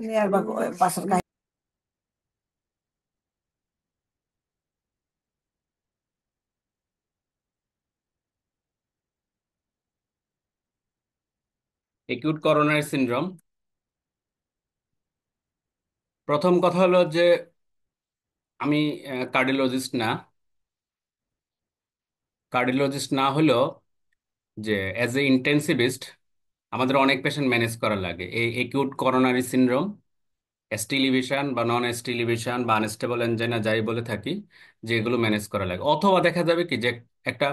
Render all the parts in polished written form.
নেয়ার বা বাসার কাহিনী। Acute coronary syndrome. প্রথম কথা হলো যে আমি কার্ডিওলজিস্ট না। কার্ডিওলজিস্ট না হলেও যে অ্যাজ এ ইন্টেন্সিভিস্ট আমাদের অনেক পেশেন্ট ম্যানেজ করা লাগে এই একিউট করোনারি সিনড্রোম, এসটি লিভিশন বা নন এসটি লিভিশন বা আনস্টেবল এনজাইনা যাই বলে থাকি, যে এগুলো ম্যানেজ করা লাগে। অথবা দেখা যাবে কি যে একটা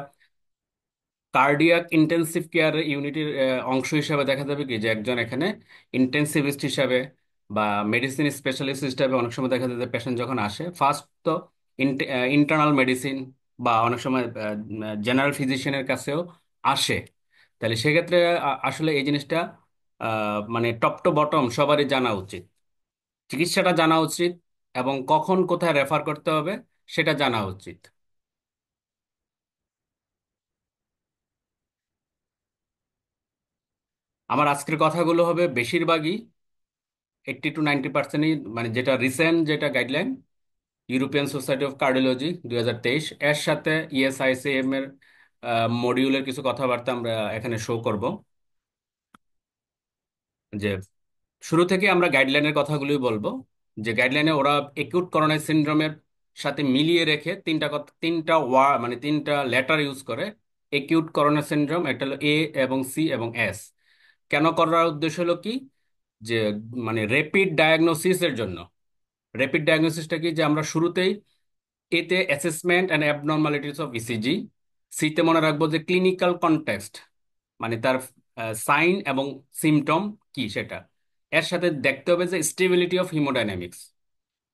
কার্ডিয়াক ইন্টেন্সিভ কেয়ার ইউনিটের অংশ হিসাবে দেখা যাবে কি যে একজন এখানে ইন্টেন্সিভিস্ট হিসাবে বা মেডিসিন স্পেশালিস্ট হিসাবে অনেক সময় দেখা যায় যে পেশেন্ট যখন আসে ফার্স্ট তো ইন্টারনাল মেডিসিন বা অনেক সময় জেনারেল ফিজিশিয়ানের কাছেও আসে। তাহলে সেক্ষেত্রে আসলে এই জিনিসটা মানে টপ টু বটম সবারই জানা উচিত, চিকিৎসাটা জানা উচিত এবং কখন কোথায় রেফার করতে হবে সেটা জানা উচিত। আমার আজকের কথাগুলো হবে বেশিরভাগই 80 to 90% মানে যেটা রিসেন্ট যেটা guideline European society of cardiology 2023 এর সাথে ইএসআইসিএম এর মডিউলের কিছু কথাবার্তা আমরা এখানে শো করব। যে শুরু থেকে আমরা গাইডলাইনের কথাগুলোই বলবো, যে গাইডলাইনে ওরা একিউট করোনারি সিনড্রোমের সাথে মিলিয়ে রেখে তিনটা মানে তিনটা লেটার ইউজ করে। একিউট করোনারি সিনড্রোম, একটা হলো এ এবং সি এবং এস। কেন করার উদ্দেশ্য হলো কি যে মানে র্যাপিড ডায়াগনোসিসের জন্য। র্যাপিড ডায়াগনোসিসটা কি যে আমরা শুরুতেই এতে assessment and abnormalities of ECG, সিতে মনে রাখবো যে ক্লিনিক্যাল কনটেক্সট মানে তার সাইন এবং সিমটম কি সেটা। এর সাথে দেখতে হবে যে stability of haemodynamics,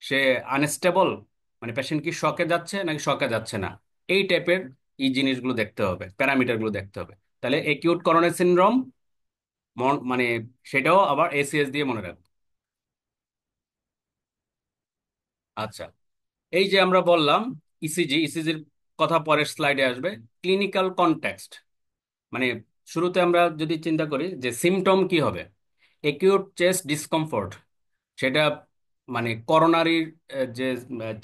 say unstable মানে পেশেন্ট কি শকে যাচ্ছে নাকি শকে যাচ্ছে না, এই টাইপের এই জিনিসগুলো দেখতে হবে, প্যারামিটারগুলো দেখতে হবে। তাহলে একিউট করোনারি সিনড্রোম মানে সেটাও আবার এসিএস দিয়ে মনে রাখবো। আচ্ছা, এই যে আমরা বললাম ইসিজির কথা পরের স্লাইডে আসবে। ক্লিনিক্যাল কনটেক্সট মানে শুরুতে আমরা যদি চিন্তা করি যে সিমটম কি হবে, একিউট চেস্ট ডিসকমফোর্ট, সেটা মানে করোনারির যে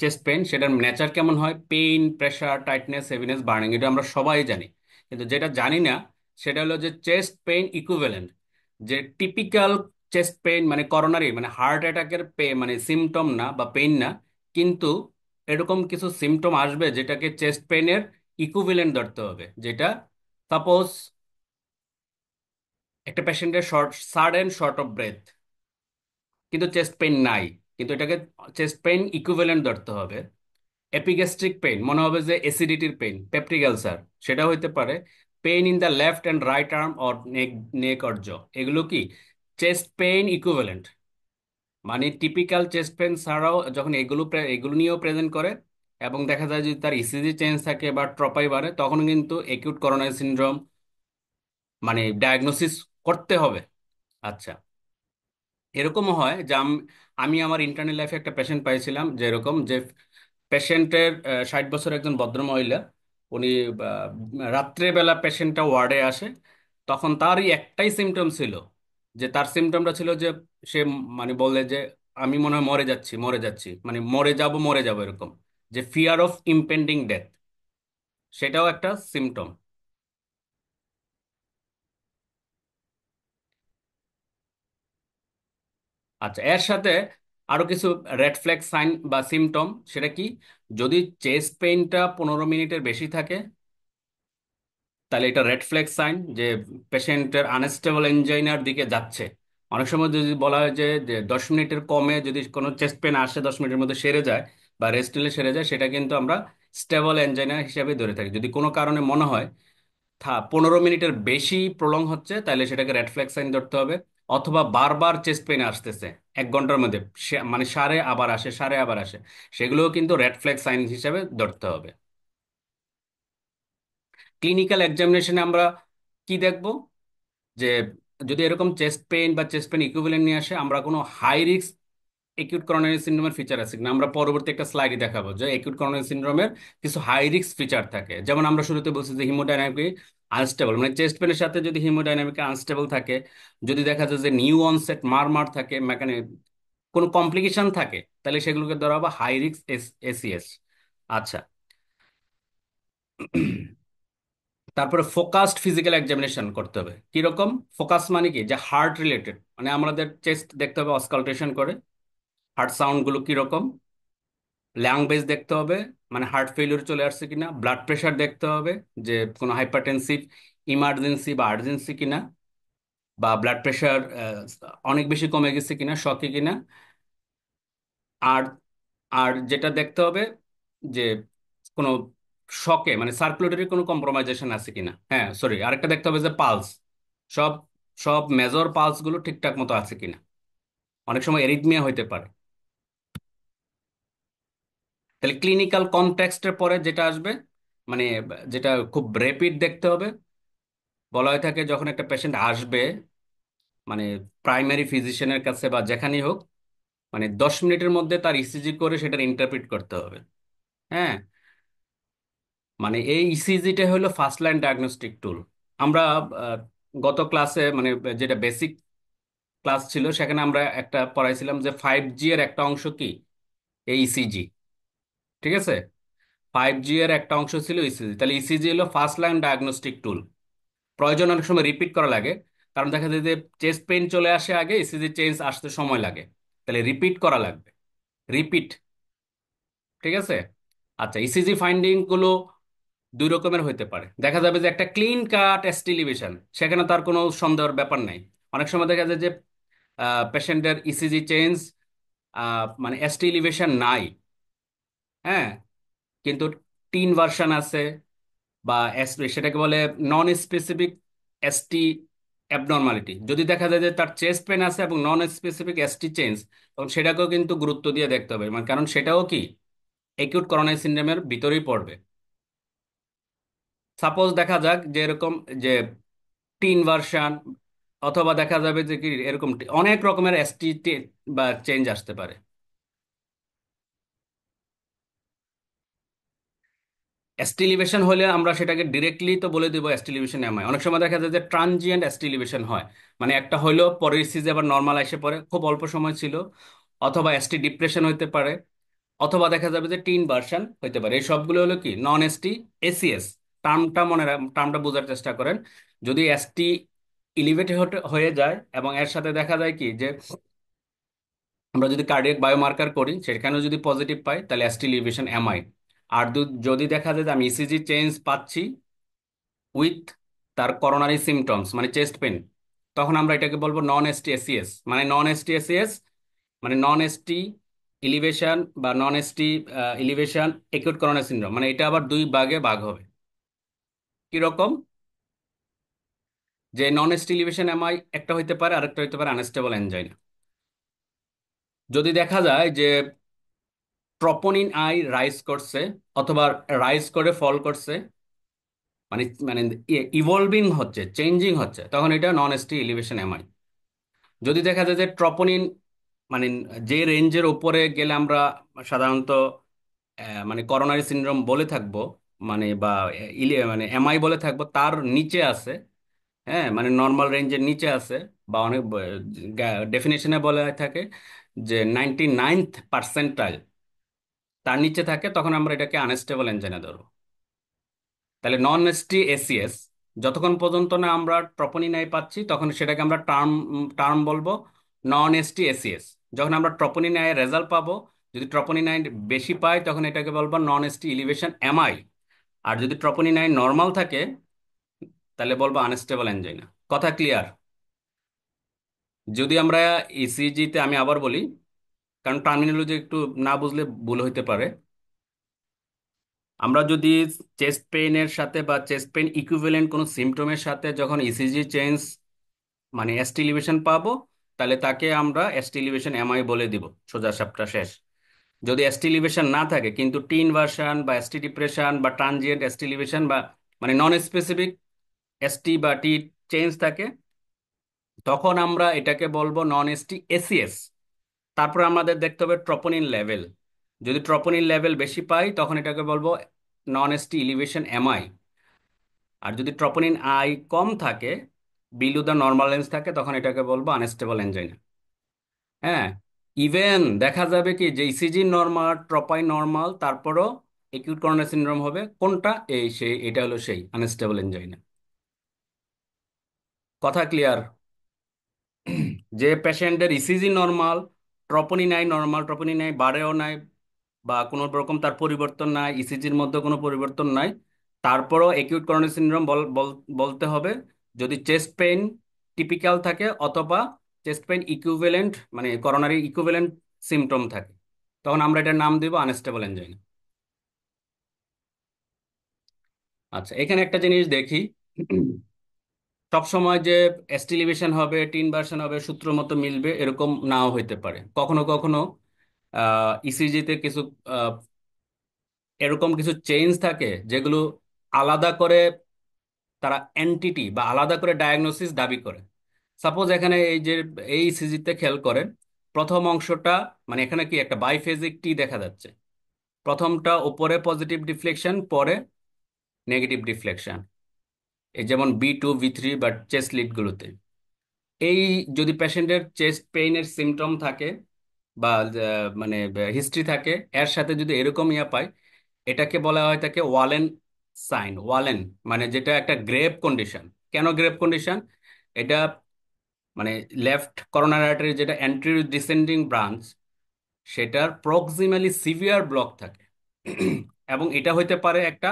চেস্ট পেইন সেটার নেচার কেমন হয়, pain, pressure, tightness, heaviness, burning, এটা আমরা সবাই জানি। কিন্তু যেটা জানি না সেটা হলো যে চেস্ট পেইন ইকুইভ্যালেন্ট, যে টিপিক্যাল চেস্ট পেইন মানে করোনারি মানে হার্ট অ্যাটাকের মানে সিমটম না বা পেইন না, কিন্তু এরকম কিছু সিমটম আসবে যেটাকে চেস্ট পেইনের ইকুইভ্যালেন্ট ধরতে হবে। যেটা সাপোজ একটা পেশেন্টের সাডেন শর্ট অফ ব্রেথ কিন্তু চেস্ট পেইন নাই, কিন্তু এটাকে চেস্ট পেইন ইকুইভ্যালেন্ট ধরতে হবে। এপিগ্যাস্ট্রিক পেইন মনে হবে যে অ্যাসিডিটির পেইন, পেপটিক আলসার, সেটা হইতে পারে। Pain in the left and right arm or neck, neck or জ, এগুলো কি চেস্ট পেইন ইকুইভ্যালেন্ট। মানে টিপিক্যাল চেস্ট পেইন ছাড়াও যখন এগুলো নিয়েও প্রেজেন্ট করে এবং দেখা যায় যদি তার ইসিজি চেঞ্জ থাকে বা ট্রপাই বাড়ে, তখন কিন্তু একিউট করোনারি সিনড্রোম মানে ডায়াগনোসিস করতে হবে। আচ্ছা, এরকমও হয় যে আমি আমার ইন্টারনাল লাইফে একটা পেশেন্ট পাইছিলাম, যে এরকম যে পেশেন্টের 60 বছর একজন ভদ্রমহিলা, উনি রাত্রেবেলা পেশেন্টটা ওয়ার্ডে আসে, তখন তারই একটাই সিমটম ছিল, যে তার সিমটমটা ছিল যে সে মানে বলে যে আমি মনে হয় মরে যাচ্ছি মরে যাচ্ছি, মানে মরে যাব এরকম, যে ফিয়ার অফ ইম্পেন্ডিং ডেথ, সেটাও একটা সিমটম। আচ্ছা, এর সাথে আরো কিছু রেড ফ্ল্যাগ সাইন বা সিমটম, সেটা কি, যদি চেস্ট পেইনটা 15 মিনিটের বেশি থাকে তাহলে এটা রেড ফ্ল্যাগ সাইন যে পেশেন্টের আনস্টেবল এনজাইনার দিকে যাচ্ছে। অনেক সময় যদি বলা হয় যে 10 মিনিটের কমে যদি কোনো চেস্ট পেন আসে 10 মিনিটের মধ্যে সেরে যায় বা রেস্ট নিলে সেরে যায়, সেটা কিন্তু আমরা স্টেবল এনজাইনা হিসেবে ধরে থাকি। যদি কোনো কারণে মনে হয় 15 মিনিটের বেশি প্রলং হচ্ছে তাহলে সেটাকে রেড ফ্ল্যাগ সাইন ধরতে হবে। অথবা বারবার চেস্ট পেন আসতেছে 1 ঘন্টার মধ্যে, মানে সারে আবার আসে সারে আবার আসে, সেগুলোও কিন্তু রেড ফ্ল্যাগ সাইন হিসেবে ধরতে হবে। ক্লিনিক্যাল এক্সামিনেশনে আমরা কি দেখব, যে যদি এরকম চেস্ট পেইন বা চেস্ট পেইন ইকুইভ্যালেন্ট নিয়ে আসে, আমরা কোনো হাই রিস্ক একিউট করোনারি সিনড্রোমের ফিচার আছে কিনা। আমরা পরবর্তী একটা স্লাইডে দেখাবো যে একিউট করোনারি সিনড্রোমের কিছু হাই রিস্ক ফিচার থাকে। যেমন আমরা শুরুতে বলছি যে হিমোডাইনামিক আনস্টেবল, মানে চেস্ট পেনের সাথে যদি হিমোডাইনামিক আনস্টেবল থাকে, যদি দেখা যায় যে নিউ অনসেট মারমার থাকে, কোনো কমপ্লিকেশন থাকে, তাহলে সেগুলোকে ধরা হবে হাই রিস্ক এসিএস। আচ্ছা। তারপরে ফোকাসড ফিজিক্যাল এক্সামিনেশন করতে হবে। কিরকম ফোকাস মানে কি, যে হার্ট রিলেটেড, মানে আমাদের চেস্ট দেখতে হবে অস্কালটেশন করে, হার্ট সাউন্ড গুলো কিরকম, ল্যাং বেস দেখতে হবে, মানে হার্ট ফেলিওর চলে আসছে কিনা, ব্লাড প্রেশার দেখতে হবে, যে কোনো হাইপারটেনসিভ ইমার্জেন্সি বা আর্জেন্সি কিনা, বা ব্লাড প্রেশার অনেক বেশি কমে গেছে কিনা, শকে কিনা। আর আর যেটা দেখতে হবে যে কোনো শকে মানে সার্কুলেটরি কোনো কম্প্রোমাইজেশন আছে কিনা, হ্যাঁ সরি, আরেকটা দেখতে হবে যে পালস, সব সব মেজর পালস গুলো ঠিকঠাক মতো আছে কিনা। অনেক সময় এরিথমিয়া হইতে পারে। তাহলে ক্লিনিক্যাল কনটেক্সটের পরে যেটা আসবে, মানে যেটা খুব র্যাপিড দেখতে হবে, বলা হয়ে থাকে যখন একটা পেশেন্ট আসবে, মানে প্রাইমারি ফিজিশিয়ানের কাছে বা যেখানেই হোক, মানে 10 মিনিটের মধ্যে তার ইসিজি করে সেটার ইন্টারপ্রিট করতে হবে। হ্যাঁ, মানে এই ইসিজিটা হলো ফার্স্ট লাইন ডায়াগনস্টিক টুল। আমরা আহ, গত ক্লাসে মানে যেটা বেসিক ক্লাস ছিল সেখানে আমরা একটা পড়াইছিলাম যে 5G এর একটা অংশ কি, এই ইসিজি। ঠিক আছে, 5G এর একটা অংশ ছিল ইসিজি। তাহলে ইসিজি হলো ফার্স্ট লাইন ডায়াগনস্টিক টুল। প্রয়োজন অনেক সময় রিপিট করা লাগে, কারণ দেখা যায় যে চেস্ট পেইন চলে আসে আগে, ইসিজি চেঞ্জ আসতে সময় লাগে, তাহলে রিপিট করা লাগবে, রিপিট। ঠিক আছে। আচ্ছা, ইসিজি ফাইন্ডিং গুলো দুই রকমের হইতে পারে। দেখা যাবে যে একটা ক্লিন কাট এস্টিলিভেশন, সেখানে তার কোনো সন্দেহের ব্যাপার নাই। অনেক সময় দেখা যায় যে পেশেন্টের ইসিজি চেঞ্জ মানে এস্টিলিভেশন নাই, হ্যাঁ, কিন্তু টিন ভার্সন আছে, বা সেটাকে বলে নন স্পেসিফিক এসটি অ্যাবনর্মালিটি। যদি দেখা যায় যে তার চেস্ট পেন আছে এবং নন স্পেসিফিক এসটি চেঞ্জ, তখন সেটাকেও কিন্তু গুরুত্ব দিয়ে দেখতে হবে, মানে কারণ সেটাও কি একিউট করোনারি সিনড্রোমের ভিতরেই পড়বে। সাপোজ দেখা যাক যে এরকম, যে টিন ভার্সন, অথবা দেখা যাবে যে কি এরকম অনেক রকমের এসটি বা চেঞ্জ আসতে পারে। এস্টিলিভেশন হলে আমরা সেটাকে ডিরেক্টলি তো বলে দিব এস্টিলিভেশন এমআই। অনেক সময় দেখা যায় যে ট্রানজিয়েন্ট এস্টিলিভেশন হয়, মানে একটা হইলো পরের সিজে আবার নর্মাল এসে পড়ে, খুব অল্প সময় ছিল, অথবা এসটি ডিপ্রেশন হইতে পারে, অথবা দেখা যাবে যে টিন ভার্সন হইতে পারে। এই সবগুলো হলো কি নন এসটি এসিএস। টার্মটা টার্মটা বোঝার চেষ্টা করেন। যদি এসটি ইলিভেটেড হয়ে যায় এবং এর সাথে দেখা যায় কি যে আমরা যদি কার্ডিয়াক বায়োমার্কার করি সেখানেও যদি পজিটিভ পাই, তাহলে এসটি ইলিভেশন এমআই। আর যদি দেখা যায় যে আমি ইসিজি চেঞ্জ পাচ্ছি উইথ তার করোনারি সিমটমস মানে চেস্ট পেন, তখন আমরা এটাকে বলবো নন এসটি এসিএস। মানে নন এসটি এসিএস মানে নন এসটি ইলিভেশন বা non ST elevation acute coronary syndrome, মানে এটা আবার দুই ভাগে ভাগ হবে। কিরকম, যে নন এসটি ইলিভেশন এমআই একটা হইতে পারে, আরেকটা হইতে পারে আনস্টেবল এনজাইনা। যদি দেখা যায় যে ট্রপোনিন আই রাইজ করছে, অথবা রাইজ করে ফল করছে, মানে মানে ইভলভিং হচ্ছে, চেঞ্জিং হচ্ছে, তখন এটা নন এসটি ইলিভেশন এমআই। যদি দেখা যায় যে ট্রপোনিন মানে যে রেঞ্জের উপরে গেলে আমরা সাধারণত মানে করোনারি সিনড্রোম বলে থাকবো, মানে বা মানে এমআই বলে থাকবো, তার নিচে আছে, হ্যাঁ মানে নর্মাল রেঞ্জের নিচে আছে, বা অনেক ডেফিনেশনে বলা হয়ে থাকে যে 99th পার্সেন্টাইল, তার নিচে থাকে, তখন আমরা এটাকে আনস্টেবল এনজাইনা ধরবো। তাহলে নন এসটি এসিএস যতক্ষণ পর্যন্ত না আমরা ট্রপোনিনাই পাচ্ছি, তখন সেটাকে আমরা টার্ম টার্ম বলবো নন এসটি এসিএস। যখন আমরা ট্রপোনিনাই রেজাল্ট পাবো, যদি ট্রপোনিনাই বেশি পাই তখন এটাকে বলবো নন এসটি ইলিভেশন এমআই। আর যদি ট্রপোনিনাই নর্মাল থাকে তাহলে বলবো আনস্টেবল এনজাইনা। কথা ক্লিয়ার? যদি আমরা ইসিজিতে, আমি আবার বলি কারণ টার্মিনোলজি একটু না বুঝলে ভুল হইতে পারে। আমরা যদি চেস্ট পেইনের সাথে বা চেস্ট পেইন ইকুইভ্যালেন্ট কোনো সিমটমের সাথে যখন ইসিজি চেঞ্জ মানে এসটি এলিভেশন পাবো, তাহলে তাকে আমরা এসটি এলিভেশন এমআই বলে দিব, সোজা সাপটা শেষ। যদি এসটি এলিভেশন না থাকে কিন্তু টিন ভার্সন বা এসটি ডিপ্রেশন বা ট্রানজিয়েন্ট এসটি এলিভেশন বা মানে নন স্পেসিফিক এসটি বা টি চেঞ্জ থাকে, তখন আমরা এটাকে বলবো নন এসটি এসিএস। তারপর আমাদের দেখতে হবে ট্রপোনিন লেভেল। যদি ট্রপোনিন লেভেল বেশি পাই তখন এটাকে বলবো নন এসটি ইলিভেশন এমআই। আর যদি ট্রপোনিন আই কম থাকে, বিলু দ্য নর্মাল রেঞ্জ থাকে, তখন এটাকে বলবো আনস্টেবল এনজাইনা। হ্যাঁ, ইভেন দেখা যাবে কি যে ইসিজি নর্মাল, ট্রপাই নর্মাল, তারপরও একিউট করোনারি সিনড্রোম হবে কোনটা, এই সেই এটা হলো সেই আনস্টেবল এনজাইনা। কথা ক্লিয়ার? যে পেশেন্টের ইসিজি নর্মাল, ট্রপনি নাই, নর্মাল ট্রপনি নাই, বারেও নাই, বা কোনো রকম তার পরিবর্তন নাই, ইসিজির মধ্যে কোনো পরিবর্তন নাই, তারপরও একিউট করোনারি সিনড্রোম বলতে হবে যদি চেস্ট পেইন টিপিক্যাল থাকে, অথবা চেস্ট পেইন ইকুইভ্যালেন্ট মানে করোনারি ইকুইভ্যালেন্ট সিমটম থাকে, তখন আমরা এটার নাম দিব আনস্টেবল এনজাইনা। আচ্ছা, এখানে একটা জিনিস দেখি, সব সময় যে এসটি লিমিশন হবে, টিন ভার্সন হবে, সূত্র মতো মিলবে এরকম নাও হইতে পারে। কখনো কখনো ইসিজিতে কিছু আহ, এরকম কিছু চেঞ্জ থাকে যেগুলো আলাদা করে তারা এন্টিটি বা আলাদা করে ডায়াগনোসিস দাবি করে। সাপোজ এখানে এই যে এই ইসিজিতে খেয়াল করেন, প্রথম অংশটা মানে এখানে কি একটা বাইফেজিক টি দেখা যাচ্ছে, প্রথমটা উপরে পজিটিভ ডিফ্লেকশন, পরে নেগেটিভ ডিফ্লেকশন, এই যেমন B2 B3 বা চেস্ট লিডগুলোতে। এই যদি পেশেন্টের চেস্ট পেইনের সিমটম থাকে বা মানে হিস্ট্রি থাকে, এর সাথে যদি এরকম ইয়া পায়, এটাকে বলা হয় থাকে ওয়ালেন সাইন। ওয়ালেন মানে যেটা একটা গ্রেভ কন্ডিশন। কেন গ্রেভ কন্ডিশন? এটা মানে লেফট করোনারি আর্টারি যেটা অ্যান্টেরিয়র ডিসেন্ডিং ব্রাঞ্চ, সেটার প্রক্সিমালি সিভিয়ার ব্লক থাকে। এবং এটা হইতে পারে একটা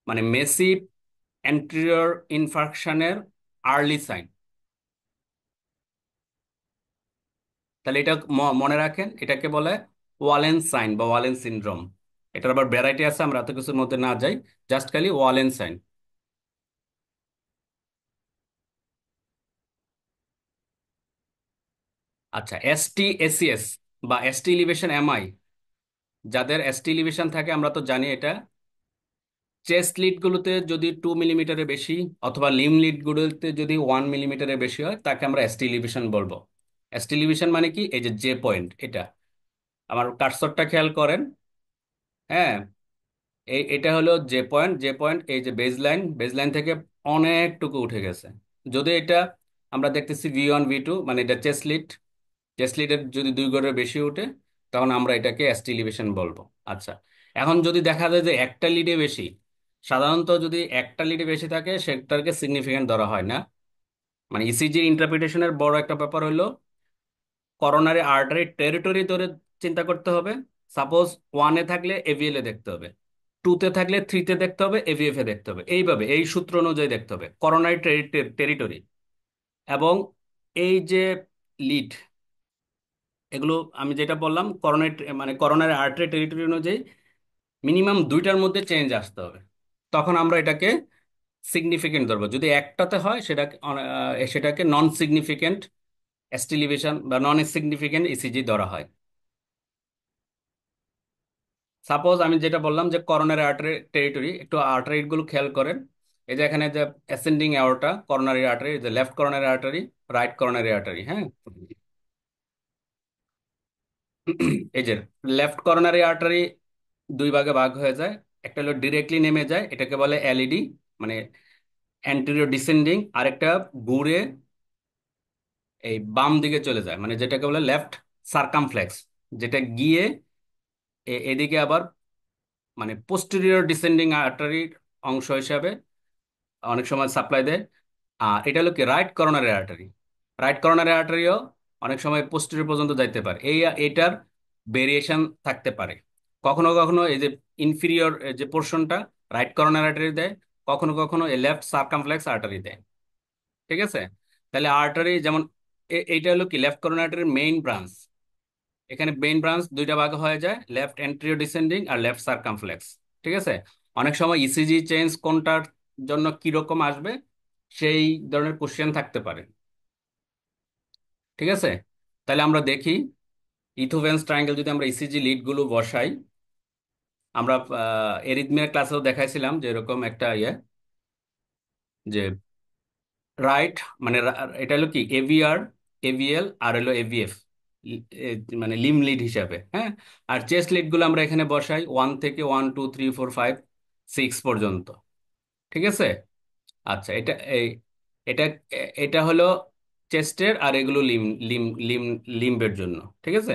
মানে মেসিভ অ্যান্টেরিয়র ইনফার্কশনের আর্লি সাইন। তাহলে এটা মনে রাখেন, এটাকে বলে ওয়ালেন সাইন বা ওয়ালেন সিনড্রোম। এটার আবার ভ্যারাইটি আছে, আমরা এত কিছুর মধ্যে না যাই, জাস্ট খালি ওয়ালেন সাইন। আচ্ছা, ST SCS বা এসটি ইলিভেশন MI, যাদের এসটি ইলিভেশন থাকে আমরা তো জানি এটা চেস্ট লিড গুলোতে যদি 2 মিলিমিটারের বেশি, অথবা লিম লিড গুলোতে যদি 1 মিলিমিটারের বেশি হয়, তাকে আমরা এসটি ইলিভেশন বলবো। এসটি ইলিভেশন মানে কি, এই যে জে পয়েন্ট এটা, আমার কার্সরটা খেয়াল করেন। হ্যাঁ, এটা হলো যে পয়েন্ট, যে পয়েন্ট এই যে বেজলাইন, বেজলাইন থেকে অনেকটুকু উঠে গেছে। যদি এটা আমরা দেখতেছি V1 V2 মানে এটা চেস্ট লিড, চেস্ট লিডের যদি 2 গড়ের বেশি উঠে, তখন আমরা এটাকে এসটি এলিভেশন বলবো। আচ্ছা, এখন যদি দেখা যায় যে একটা লিডে বেশি, সাধারণত যদি একটা লিডে বেশি থাকে সেটাকে সিগনিফিকেন্ট ধরা হয় না। মানে ইসিজি ইন্টারপ্রিটেশনের বড় একটা ব্যাপার হলো করোনারি আর্টারি টেরিটরি ধরে চিন্তা করতে হবে। সাপোজ ওয়ানে থাকলে এভিএল এ দেখতে হবে, টুতে থাকলে থ্রিতে দেখতে হবে, এভিএফ এ দেখতে হবে, এইভাবে এই সূত্র অনুযায়ী দেখতে হবে করোনারি টেরিটরি। এবং এই যে লিড, এগুলো আমি যেটা বললাম করোনারি মানে করোনারি আর্টারি টেরিটরি অনুযায়ী মিনিমাম দুইটার মধ্যে চেঞ্জ আসতে হবে, তখন আমরা এটাকে সিগনিফিকেন্ট ধরবো। যদি একটাতে হয় সেটাকে নন সিগনিফিকেন্ট এস্টিলিভেশন বা নন সিগনিফিকেন্ট ইসিজি ধরা হয়। সাপোজ আমি যেটা বললাম যে করোনারি আর্টারি টেরিটরি, একটু আর্টারি গুলো খেয়াল করেন। এই যে এখানে যে অ্যাসেন্ডিং অ্যাওর্টা, করোনারি আর্টারি, যে left coronary artery, right coronary artery. হ্যাঁ, এই যে লেফট করোনারি আর্টারি দুই ভাগে ভাগ হয়ে যায়। একটা হলো ডিরেক্টলি নেমে যায়, এটাকে বলে এলইডি মানে অ্যান্টেরিয়র ডিসেন্ডিং, আরেকটা ঘুরে এই বাম দিকে চলে যায় মানে যেটাকে বলে লেফট সার্কামফ্লেক্স, যেটা গিয়ে এদিকে আবার মানে পোস্টেরিয়র ডিসেন্ডিং আর্টারির অংশ হিসাবে অনেক সময় সাপ্লাই দেয়। আর এটা হলো কি right coronary artery. Right coronary আর্টারিও অনেক সময় পোস্টেরিয়র পর্যন্ত যাইতে পারে। এটার ভেরিয়েশন থাকতে পারে। কখনো কখনো এই যে ইনফিরিয়র যে পোর্শনটা রাইট করোনারি আর্টারি দেয়, কখনো কখনো এই লেফট সার্কামফ্লেক্স আর্টারি দেয়। ঠিক আছে? তাহলে আর্টারি যেমন এইটা হলো কি লেফট করোনারি আর্টারির মেইন ব্রাঞ্চ। এখানে মেইন ব্রাঞ্চ দুইটা ভাগ হয়ে যায়, লেফট এন্টেরিয়র ডিসেন্ডিং আর লেফট সার্কামফ্লেক্স। ঠিক আছে? অনেক সময় ইসিজি চেঞ্জ কোনটার জন্য কিরকম আসবে সেই ধরনের কোশ্চেন থাকতে পারে। ঠিক আছে? তাহলে আমরা দেখি ইথোভেন্স ট্রায়াঙ্গেল যদি আমরা ইসিজি লিড গুলো বসাই, আমরা এরিথমিয়ার ক্লাসেও দেখাইছিলাম যে এরকম একটা যে রাইট মানে এটা হলো কি এভিআর, এভিএল আর হলো এভিএফ, মানে লিম লিড হিসাবে। হ্যাঁ, আর চেস্ট লিড গুলো আমরা এখানে বসাই 1 থেকে 1 2 3 4 5 6 পর্যন্ত। ঠিক আছে? আচ্ছা, এটা এটা হলো চেস্টের, আর এগুলো লিম লিম লিম লিম্বের জন্য। ঠিক আছে।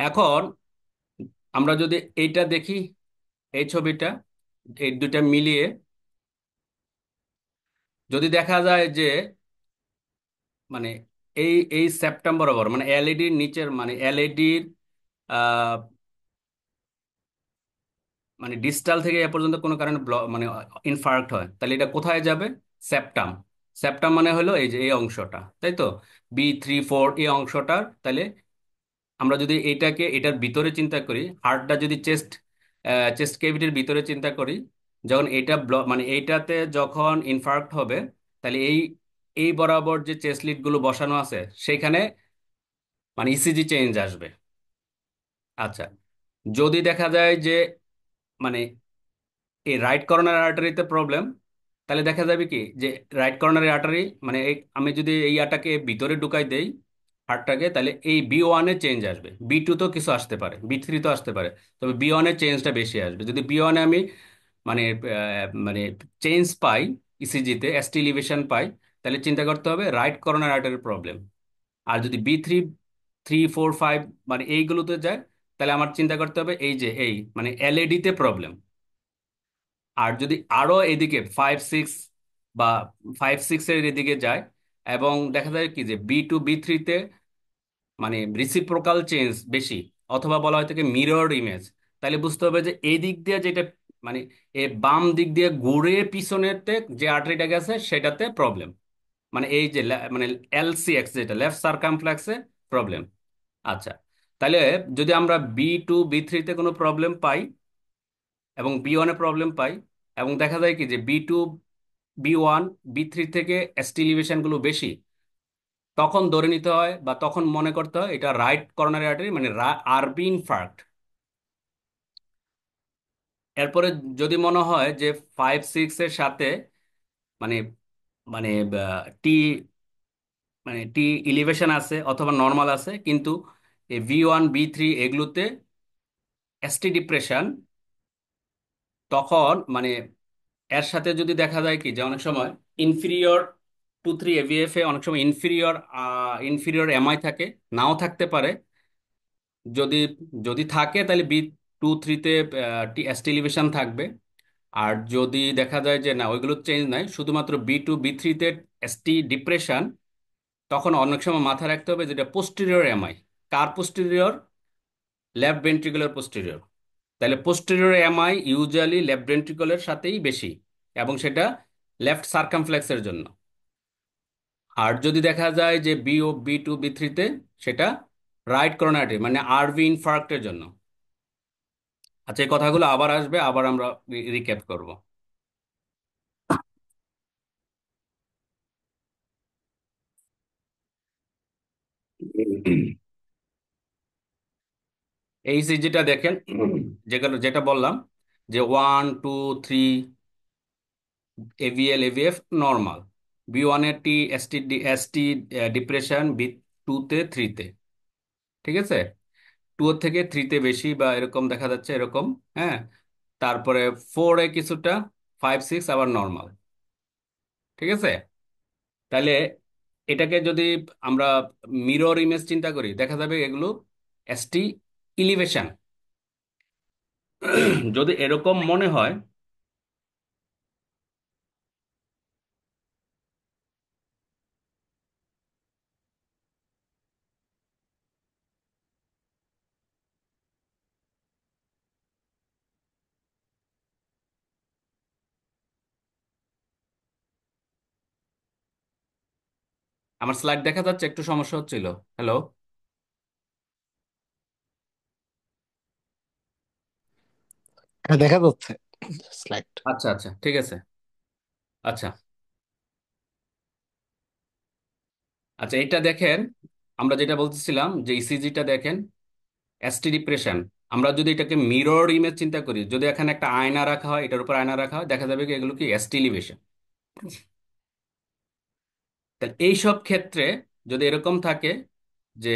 এখন আমরা যদি এইটা দেখি, এই ছবিটা, এই দুইটা মিলিয়ে যদি দেখা যায় যে মানে এই এই সেপ্টাম বরাবর মানে এলইডির নিচের মানে এলইডির মানে ডিসটাল থেকে এ পর্যন্ত কোনো কারণে মানে ইনফার্ক্ট হয়, তাহলে এটা কোথায় যাবে? সেপ্টাম। সেপ্টাম মানে হলো এই যে এই অংশটা, তাই তো, B3-4 এই অংশটার। তাহলে আমরা যদি এটাকে এটার ভিতরে চিন্তা করি, হার্টটা যদি চেস্ট ক্যাভিটির ভিতরে চিন্তা করি, যখন এটা মানে এইটাতে যখন ইনফার্ক্ট হবে, তাহলে এই এই বরাবর যে চেস্ট লিড গুলো বসানো আছে সেখানে মানে ইসিজি চেঞ্জ আসবে। আচ্ছা, যদি দেখা যায় যে মানে এই রাইট কর্নার আর্টারিতে প্রবলেম, তাহলে দেখা যাবে কি যে রাইট কর্নারি আর্টারি মানে আমি যদি এই আটাকে ভিতরে ঢুকাই দেই হার্টটাকে, তাহলে এই B1 এ চেঞ্জ আসবে। B2 তো কিছু আসতে পারে, B3 তো আসতে পারে, তবে B1 এর চেঞ্জটা বেশি আসবে। যদি B1 এ আমি মানে মানে চেঞ্জ পাই, ইসিজিতে এসটি এলিভেশন পাই, তাহলে চিন্তা করতে হবে রাইট কর্নার আর্টারির প্রবলেম। আর যদি B3, 3, 4, 5 মানে এইগুলোতে যায়, তাহলে আমার চিন্তা করতে হবে এই যে এই মানে এলএডি তে প্রবলেম। আর যদি আরো এদিকে 5, 6 বা 5, 6 এর এদিকে যায়, এবং দেখা যায় কি যে B2, B3 তে মানে রিসিপ্রোকাল চেঞ্জ বেশি, অথবা বলা হয় থেকে মিরর ইমেজ, তাহলে বুঝতে হবে যে এই দিক দিয়ে যেটা মানে এই বাম দিক দিয়ে ঘুরে পিছনেতে যে আর্টারিটা গেছে সেটাতে প্রবলেম। মানে এই যে মানে LCX যেটা লেফট সারকামফ্লেক্সে প্রবলেম। আচ্ছা, তাহলে যদি আমরা B2, B3-তে কোনো প্রবলেম পাই এবং B1-এ প্রবলেম পাই, এবং দেখা যায় কি যে B2, B1, B3 থেকে এস্টিলিভেশন গুলো বেশি, তখন ধরে নিতে হয় বা তখন মনে করতে হয় এটা রাইট করোনারি আর্টারি মানে আরবি ইনফার্ক্ট। এরপরে যদি মনে হয় যে 5, 6 এর সাথে মানে মানে টি মানে টি ইলিভেশন আছে অথবা নর্মাল আছে, কিন্তু এই V1, B3 এগুলোতে এসটি ডিপ্রেশন, তখন মানে এর সাথে যদি দেখা যায় কি যে অনেক সময় ইনফিরিয়র 2, 3 AVF এ অনেক সময় ইনফিরিয়র ইনফিরিয়র এমআই থাকে, নাও থাকতে পারে। যদি যদি থাকে তাহলে B2, 3-তে এসটি এলিভেশন থাকবে। আর যদি দেখা যায় যে না ওইগুলো চেঞ্জ নাই, শুধুমাত্র B2, B3-তে এসটি ডিপ্রেশন, তখন অনেক সময় মাথায় রাখতে হবে যেটা পোস্টেরিয়র এমআই। কার পোস্টেরিয়র? Left ventricular posterior. তাহলে posterior MI usually left ventricular সাথেই বেশি, এবং সেটা লেফট সারকামফ্লেক্সের জন্য। আর যদি দেখা যায় যে B2, B3-তে সেটা রাইট করোনারি মানে আরভি ইনফার্ক্টের জন্য। আচ্ছা, এই কথাগুলো আবার আসবে, আবার আমরা রিক্যাপ করব। এই সিজিটা দেখেন, যেগুলো যেটা বললাম যে 1, 2, 3 AVL, AVF নর্মাল, B1-এর টি এসটি ডিপ্রেশন B2-তে, 3-তে। ঠিক আছে, 2 থেকে 3-তে বেশি বা এরকম দেখা যাচ্ছে এরকম। হ্যাঁ, তারপরে 4-এ কিছুটা, 5, 6 আবার নর্মাল। ঠিক আছে। তাহলে এটাকে যদি আমরা মিরর ইমেজ চিন্তা করি, দেখা যাবে এগুলো এসটি ইলিভেশন। যদি এরকম মনে হয়, আমার স্লাইড দেখা যাচ্ছে, একটু সমস্যা হচ্ছিল। হ্যালো? হ্যাঁ, দেখা যাচ্ছে স্লাইড। আচ্ছা আচ্ছা, ঠিক আছে। আচ্ছা আচ্ছা, এটা দেখেন, আমরা যেটা বলতেছিলাম যে ইসিজিটা দেখেন, এসটি ডিপ্রেশন। আমরা যদি এটাকে মিরর ইমেজ চিন্তা করি, যদি এখানে একটা আয়না রাখা হয়, এটার উপর আয়না রাখা হয়, দেখা যাবে কি এগুলো কি এসটি এলিভেশন। তাহলে এইসব ক্ষেত্রে যদি এরকম থাকে যে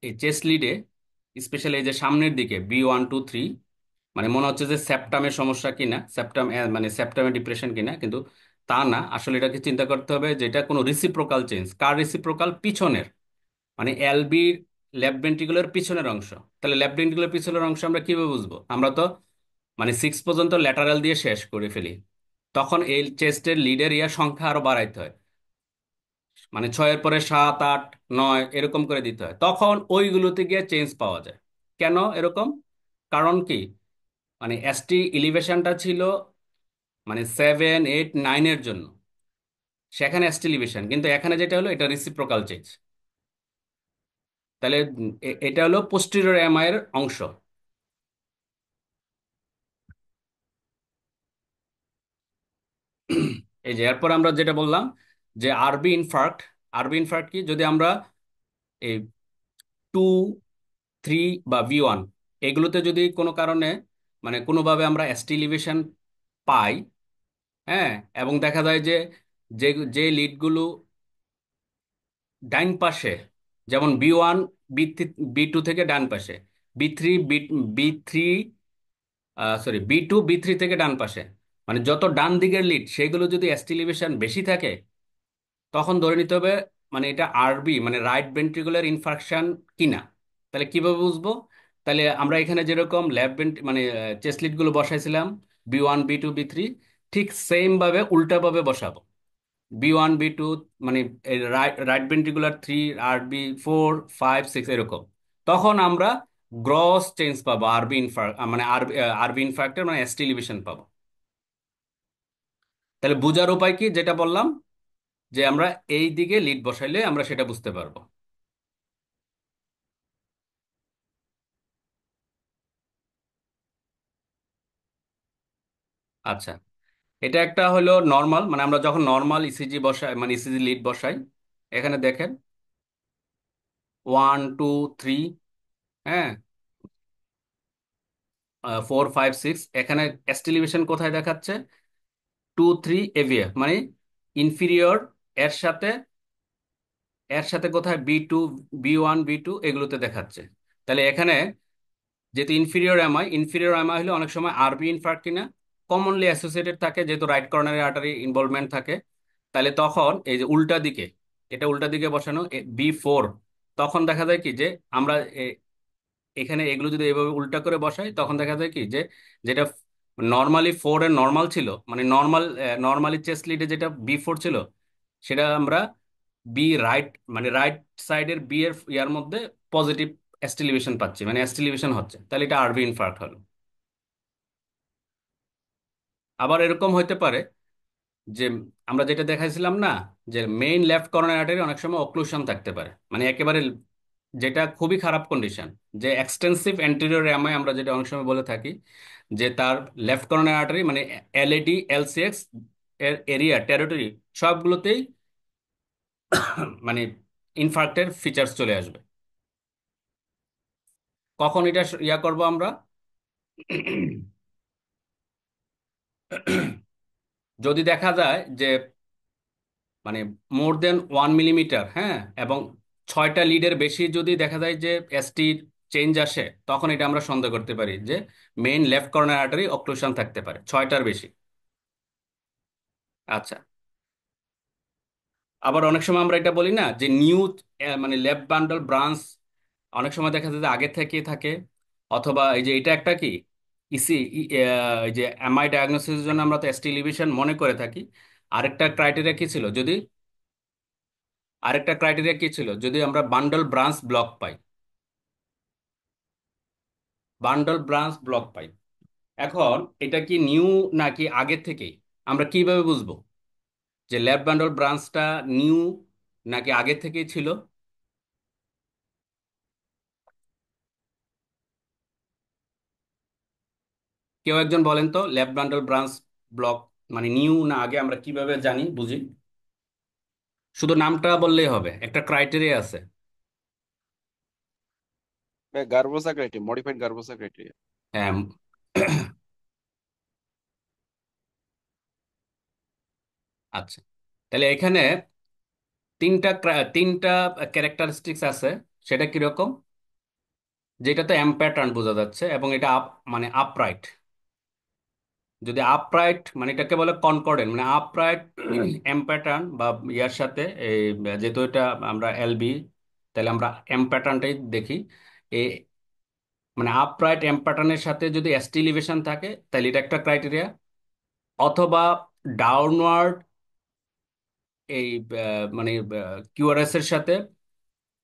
এই চেস্ট লিডে, স্পেশালি এই যে সামনের দিকে B1, 2, 3, মানে মনে হচ্ছে যে সেপ্টামের সমস্যা কিনা, সেপ্টাম মানে সেপ্টামের ডিপ্রেশন কিনা, কিন্তু তা না, আসলে এটাকে চিন্তা করতে হবে যেটা কোনো রিসিপ্রোকাল চেঞ্জ। কার রিসিপ্রোকাল? পিছনের, মানে এলবির লেফট ভেন্ট্রিকুলার পিছনের অংশ। তাহলে লেফট ভেন্ট্রিকুলার পিছনের অংশ আমরা কিভাবে বুঝবো? আমরা তো মানে 6 পর্যন্ত ল্যাটারাল দিয়ে শেষ করে ফেলি। তখন এই চেস্টের লিডের সংখ্যা আরো বাড়াইতে হয়, মানে 6-এর পরে 7, 8, 9 এরকম করে দিতে হয়, তখন ওইগুলোতে গিয়ে চেঞ্জ পাওয়া যায়। কেন এরকম? কারণ কি, মানে এসটি ইলিভেশনটা ছিল মানে 7, 8, 9-এর জন্য, সেখানে এসটি ইলিভেশন, কিন্তু এখানে যেটা হলো এটা রিসিপ্রোকাল চেঞ্জ। তাহলে এটা হলো পোস্টেরিয়র এমআই এর অংশ। এই যে এরপর আমরা যেটা বললাম যে আরবি ইনফার্ক্ট। আরবি ইনফার্ক্ট কি, যদি আমরা এই 2, 3 বা V1 এগুলোতে যদি কোনো কারণে মানে কোনোভাবে আমরা এসটি ইলিভেশন পাই, হ্যাঁ, এবং দেখা যায় যে যে যে লিডগুলো ডাইন পাশে, যেমন B1, B2 থেকে ডান পাশে, B three, B three, B2, B3 থেকে ডান পাশে, মানে যত ডান দিকের লিড সেগুলো যদি এসটি এলিভেশন বেশি থাকে, তখন ধরে নিতে হবে মানে এটা আরবি মানে রাইট ভেন্ট্রিকুলার ইনফার্কশন কিনা। তাহলে কিভাবে বুঝবো? তাহলে আমরা এখানে যেরকম লেফট মানে চেস্ট লিড গুলো বসাইছিলাম, B1, B2, B3, ঠিক সেম ভাবে উল্টাভাবে বসাবো। B1, B2 মানে রাইট রাইট ভেন্ট্রিকুলার 3, RB 4, 5, 6 এরকম। তখন আমরা গ্রস চেঞ্জ পাবো, আরবি ইনফার মানে আরবি আরবি ইনফ্যাক্টর মানে এসটি এলিভেশন পাবো। তাহলে বুঝার উপায় কি, যেটা বললাম যে আমরা এই দিকে লিড বসাইলে আমরা সেটা বুঝতে পারবো। আচ্ছা, এটা একটা হলো নর্মাল, মানে আমরা যখন নর্মাল ইসিজি বসাই মানে ইসিজি লিড বসাই, এখানে দেখেন 1, 2, 3, হ্যাঁ, 4, 5, 6, এখানে এস্টিলিভেশন কোথায় দেখাচ্ছে? 2, 3 AVF, মানে ইনফিরিয়র। এর সাথে এর সাথে কোথায় B2, B1, B2 এগুলোতে দেখাচ্ছে। তাহলে এখানে যেহেতু ইনফিরিয়র এমআই হলে অনেক সময় আরবি ইনফার্ক্টিনা কমনলি অ্যাসোসিয়েটেড থাকে, যেহেতু রাইট কর্নারি আর্টারি ইনভলভমেন্ট থাকে। তাহলে তখন এই যে উল্টা দিকে, এটা উল্টা দিকে বসানো B4, তখন দেখা যায় কি যে আমরা এখানে এগুলো যদি এভাবে উল্টা করে বসাই, তখন দেখা যায় কি যে যেটা নর্মালি 4-এর নর্মাল ছিল, মানে নর্মালি চেস্ট লিডে যেটা B4 ছিল, সেটা আমরা বি রাইট মানে রাইট সাইডের বি এর ইয়ার মধ্যে পজিটিভ এস্টিলিভেশন পাচ্ছি, মানে এস্টিলিভেশন হচ্ছে, তাহলে এটা আরবি ইনফার্ক্ট হলো। আবার এরকম হইতে পারে যে আমরা যেটা দেখাইছিলাম না, যে মেইন লেফট করোনারি আর্টারি অনেক সময় অক্লুশন থাকতে পারে, মানে একেবারে যেটা খুবই খারাপ কন্ডিশন, যে এক্সটেন্সিভ অ্যান্টেরিয়র এমআই আমরা যেটা অনেক সময় বলে থাকি, যে তার লেফট করোনারি আর্টারি মানে এলএডি, এলসিএক্স এর এরিয়া টেরিটরি সবগুলোতেই মানে ইনফার্ক্টের ফিচার্স চলে আসবে। কখন এটা ইয়া করব আমরা? যদি দেখা যায় যে মানে মোর দেন 1 মিলিমিটার, হ্যাঁ, এবং 6টা লিডের বেশি যদি দেখা যায় যে এসটি চেঞ্জ আসে, তখন এটা আমরা সন্দেহ করতে পারি যে main left corner artery occlusion থাকতে পারে 6টার বেশি। আচ্ছা, আবার অনেক সময় আমরা এটা বলি না যে নিউ মানে লেফট বান্ডল ব্রাঞ্চ অনেক সময় দেখা যায় যে আগে থেকে থাকে, অথবা এই যে এটা একটা কি ইসি, এই যে এমআই ডায়াগনোসিসের জন্য আমরা তো এসটি লিভিশন মনে করে থাকি। আরেকটা ক্রাইটেরিয়া কি ছিল যদি আরেকটা ক্রাইটেরিয়া কি ছিল যদি আমরা বান্ডল ব্রাঞ্চ ব্লক পাই, বান্ডল ব্রাঞ্চ ব্লক পাই। এখন এটা কি নিউ নাকি আগে থেকেই? আমরা কিভাবে বুঝবো যে লেফট বান্ডল ব্রাঞ্চটা নিউ নাকি আগে থেকেই ছিল? কেউ একজন বলেন তো, লেফট বান্ডল ব্রাঞ্চ ব্লক মানে নিউ না আগে, আমরা কিভাবে জানি বুঝি? শুধু নামটা বললেই হবে, একটা ক্রাইটেরিয়া আছে। গার্বোসা ক্রাইটেরিয়া, মডিফাইড গার্বোসা ক্রাইটেরিয়া। হ্যাঁ। আচ্ছা, তাহলে এখানে তিনটা ক্যারেক্টারিস্টিক্স আছে। সেটা কিরকম? যেটা তো এম প্যাটার্ন বোঝা যাচ্ছে, এবং এটা আপ মানে আপরাইট। যদি আপরাইট মানে এটাকে বলে কনকর্ডেন্ট, মানে আপরাইট এম প্যাটার্ন বা ইয়ার সাথে এই, যেহেতু এটা আমরা এলবি, তাহলে আমরা এম প্যাটার্নটাই দেখি। এই মানে আপরাইট এম প্যাটার্নের সাথে যদি এসটি এলিভেশন থাকে তাহলে এটা একটা ক্রাইটেরিয়া। অথবা ডাউনওয়ার্ড এই মানে কিউআরএস এর সাথে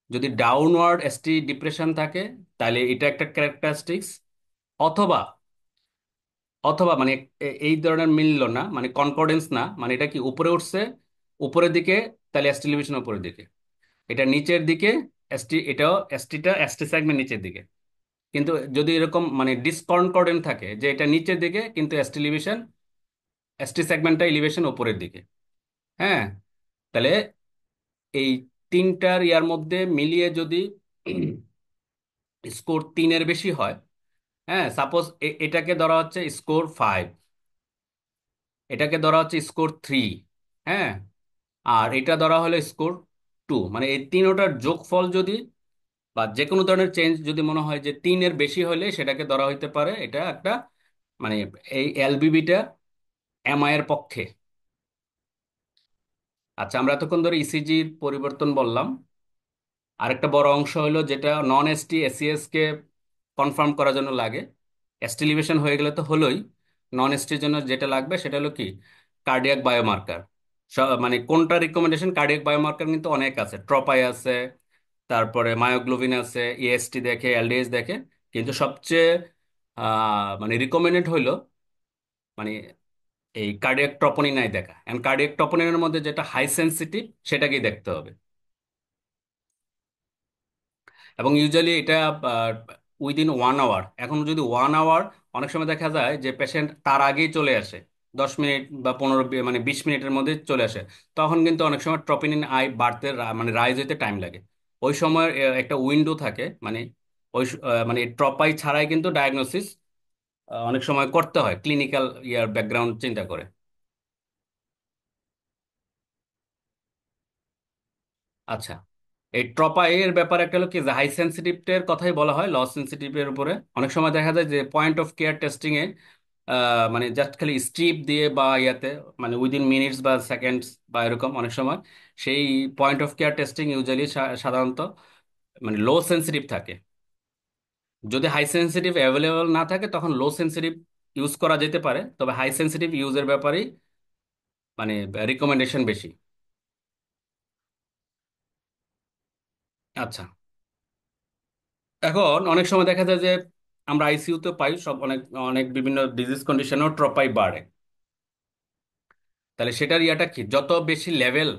যদি ডাউনওয়ার্ড এসটি ডিপ্রেশন থাকে তাহলে এটা একটা ক্যারেক্টারিস্টিক্স। অথবা অথবা মানে এই ধরনের মিলল না, মানে কনকর্ডেন্স না, মানে এটা কি উপরে উঠছে উপরের দিকে, তাহলে এসটি এলিভেশন উপরের দিকে, এটা নিচের দিকে, এসটি এটাও এসটিটা এসটি সেগমেন্ট নিচের দিকে। কিন্তু যদি এরকম মানে ডিসকনকর্ডেন্ট থাকে যে এটা নিচের দিকে কিন্তু এসটি এলিভেশন, এসটি সেগমেন্টটা এলিভেশন উপরের দিকে, হ্যাঁ, তাহলে এই তিনটার ইয়ার মধ্যে মিলিয়ে যদি স্কোর 3-এর বেশি হয়, হ্যাঁ, সাপোজ এটাকে ধরা হচ্ছে স্কোর 5, এটাকে ধরা হচ্ছে স্কোর 3, হ্যাঁ, আর এটা ধরা হলো স্কোর 2, মানে এই তিনোটার যোগফল যদি বা যে কোনো ধরনের চেঞ্জ যদি মনে হয় যে 3-এর বেশি হলে সেটাকে ধরা হইতে পারে এটা একটা মানে এই এলবিবিটা এমআই এর পক্ষে। আচ্ছা, আমরা এতক্ষণ ধরে ইসিজির পরিবর্তন বললাম। আরেকটা বড় অংশ হলো যেটা নন এসটি এসিএস কে কনফার্ম করার জন্য লাগে। এসটি এলিভেশন হয়ে গেলে তো হলোই, নন এসটির জন্য যেটা লাগবে সেটা হলো কি কার্ডিয়াক বায়োমার্কার। মানে কোনটা রিকমেন্ডেশন, কার্ডিয়াক বায়োমার্কার কিন্তু অনেক আছে, ট্রপাই আছে, তারপরে মায়োগ্লোবিন আছে, ইএসটি দেখে, এলডিএস দেখে, কিন্তু সবচেয়ে মানে রিকমেন্ডেড হইলো মানে এই কার্ডিয়াক ট্রপোনিনাই দেখা। এন্ড কার্ডিয়াক ট্রপোনিনের মধ্যে যেটা হাই সেন্সিটিভ সেটাকেই দেখতে হবে। এবং ইউজুয়ালি এটা উইদিন 1 আওয়ার, এখন যদি 1 আওয়ার, অনেক সময় দেখা যায় যে পেশেন্ট তার আগেই চলে আসে, 10 মিনিট বা 15 মানে 20 মিনিটের মধ্যে চলে আসে, তখন কিন্তু অনেক সময় ট্রপিনিন আই বাড়তে মানে রাইজ হইতে টাইম লাগে। ওই সময় একটা উইন্ডো থাকে, মানে মানে ট্রপাই ছাড়াই কিন্তু ডায়াগনোসিস অনেক সময় করতে হয় ক্লিনিক্যাল ইয়ার ব্যাকগ্রাউন্ড চিন্তা করে। আচ্ছা, এই ট্রপা এর ব্যাপারে একটা হলো কি যে হাই সেন্সিটিভ এর কথাই বলা হয় লস সেন্সিটিভ এর উপরে। অনেক সময় দেখা যায় যে পয়েন্ট অফ কেয়ার টেস্টিং এ মানে জাস্ট খালি স্ট্রিপ দিয়ে বা ইয়াতে মানে উইদিন মিনিটস বা সেকেন্ডস বা এরকম অনেক সময় সেই point of care testing usually সাধারণত মানে লো সেন্সিটিভ থাকে। যদি হাই সেন্সিটিভ অ্যাভেলেবল না থাকে তখন লো সেন্সিটিভ ইউজ করা যেতে পারে, তবে হাই সেন্সিটিভ ইউজের ব্যাপারেই মানে রিকমেন্ডেশন বেশি। আচ্ছা, এখন অনেক সময় দেখা যায় যে আমরা আইসিইউতে পাই সব অনেক অনেক বিভিন্ন ডিজিজ কন্ডিশনেও ট্রপাই বাড়ে। তাহলে সেটার ইয়াটা কি, যত বেশি লেভেল,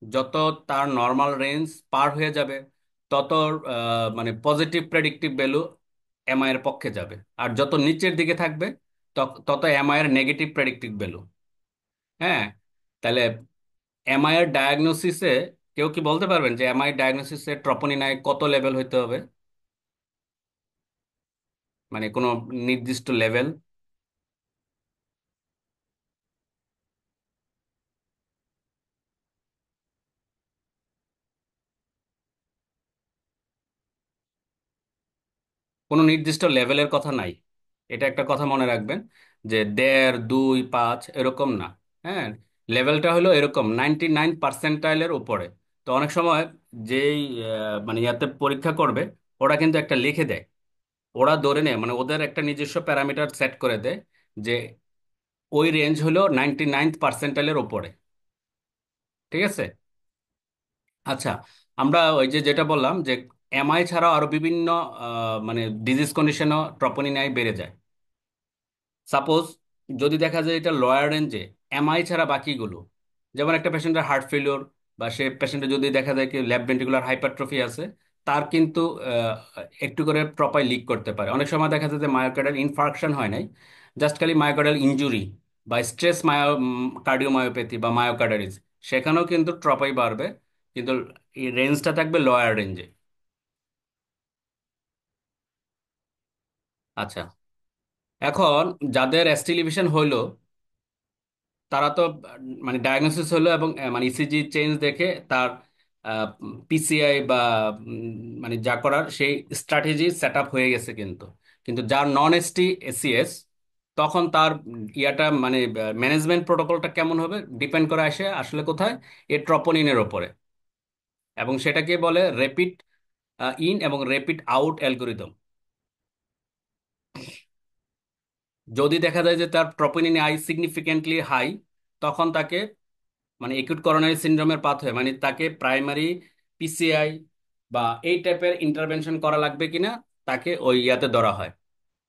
যত তার নর্মাল রেঞ্জ পার হয়ে যাবে তত মানে পজিটিভ প্রেডিক্টিভ ভ্যালু এমআই এর পক্ষে যাবে। আর যত নিচের দিকে থাকবে তত এমআই এর নেগেটিভ প্রেডিক্টিভ ভ্যালু। হ্যাঁ, তাহলে এমআই এর ডায়াগনোসিসে কেউ কি বলতে পারবেন যে এমআই ডায়াগনোসিসে ট্রপোনিনায় কত লেভেল হইতে হবে, মানে কোনো নির্দিষ্ট লেভেল? কোনো নির্দিষ্ট লেভেলের কথা নাই, এটা একটা কথা মনে রাখবেন, যে 1.5, 2, 5 এরকম না। হ্যাঁ, লেভেলটা হলো এরকম 99 পার্সেন্টাইলের উপরে। তো অনেক সময় যেই মানে ইয়াতে পরীক্ষা করবে ওরা কিন্তু একটা লিখে দেয়, ওরা ধরে নেয় মানে ওদের একটা নিজস্ব প্যারামিটার সেট করে দেয় যে ওই রেঞ্জ হলো 99 পার্সেন্টাইলের উপরে। ঠিক আছে। আচ্ছা, আমরা ওই যে যেটা বললাম যে এমআই ছাড়াও আরো বিভিন্ন মানে ডিজিজ কন্ডিশনও ট্রপোনিনাই বেড়ে যায়। সাপোজ যদি দেখা যায় এটা লোয়ার রেঞ্জে এমআই ছাড়া বাকিগুলো, যেমন একটা পেশেন্টের হার্ট ফেলিওর বা সে পেশেন্টের যদি দেখা যায় কি লেফট ভেন্ট্রিকুলার হাইপারট্রফি আছে, তার কিন্তু একটু করে প্রপার লিক করতে পারে। অনেক সময় দেখা যায় যে মায়োকার্ডিয়াল ইনফার্কশন হয় নাই, জাস্ট খালি মায়োকার্ডিয়াল ইনজুরি বা স্ট্রেস কার্ডিওমায়োপ্যাথি বা মায়োকার্ডাইটিস, সেখানেও কিন্তু ট্রপাই বাড়বে, কিন্তু এই রেঞ্জটা থাকবে লোয়ার রেঞ্জে। আচ্ছা, এখন যাদের অ্যাস্টিলিভিশন হইলো তারা তো মানে ডায়াগনোসিস হলো এবং মানে ইসিজি চেঞ্জ দেখে তার পিসিআই বা মানে যা করার সেই স্ট্র্যাটেজি সেট আপ হয়ে গেছে। কিন্তু কিন্তু যার নন এসটি এসিএস তখন তার ইয়াটা মানে ম্যানেজমেন্ট প্রোটোকলটা কেমন হবে ডিপেন্ড করে আসে আসলে কোথায়, এ ট্রপোনিনের ওপরে। এবং সেটাকে বলে র্যাপিড ইন এবং র্যাপিড আউট অ্যালগোরিদম। যদি দেখা যায় যে তার ট্রপোনিন আই সিগনিফিকেন্টলি হাই, তখন তাকে মানে একিউট করোনারি সিনড্রোমের পাথওয়ে, মানে তাকে প্রাইমারি পিসিআই বা এই টাইপের ইন্টারভেনশন করা লাগবে কিনা তাকে ওই ইয়াতে ধরা হয়।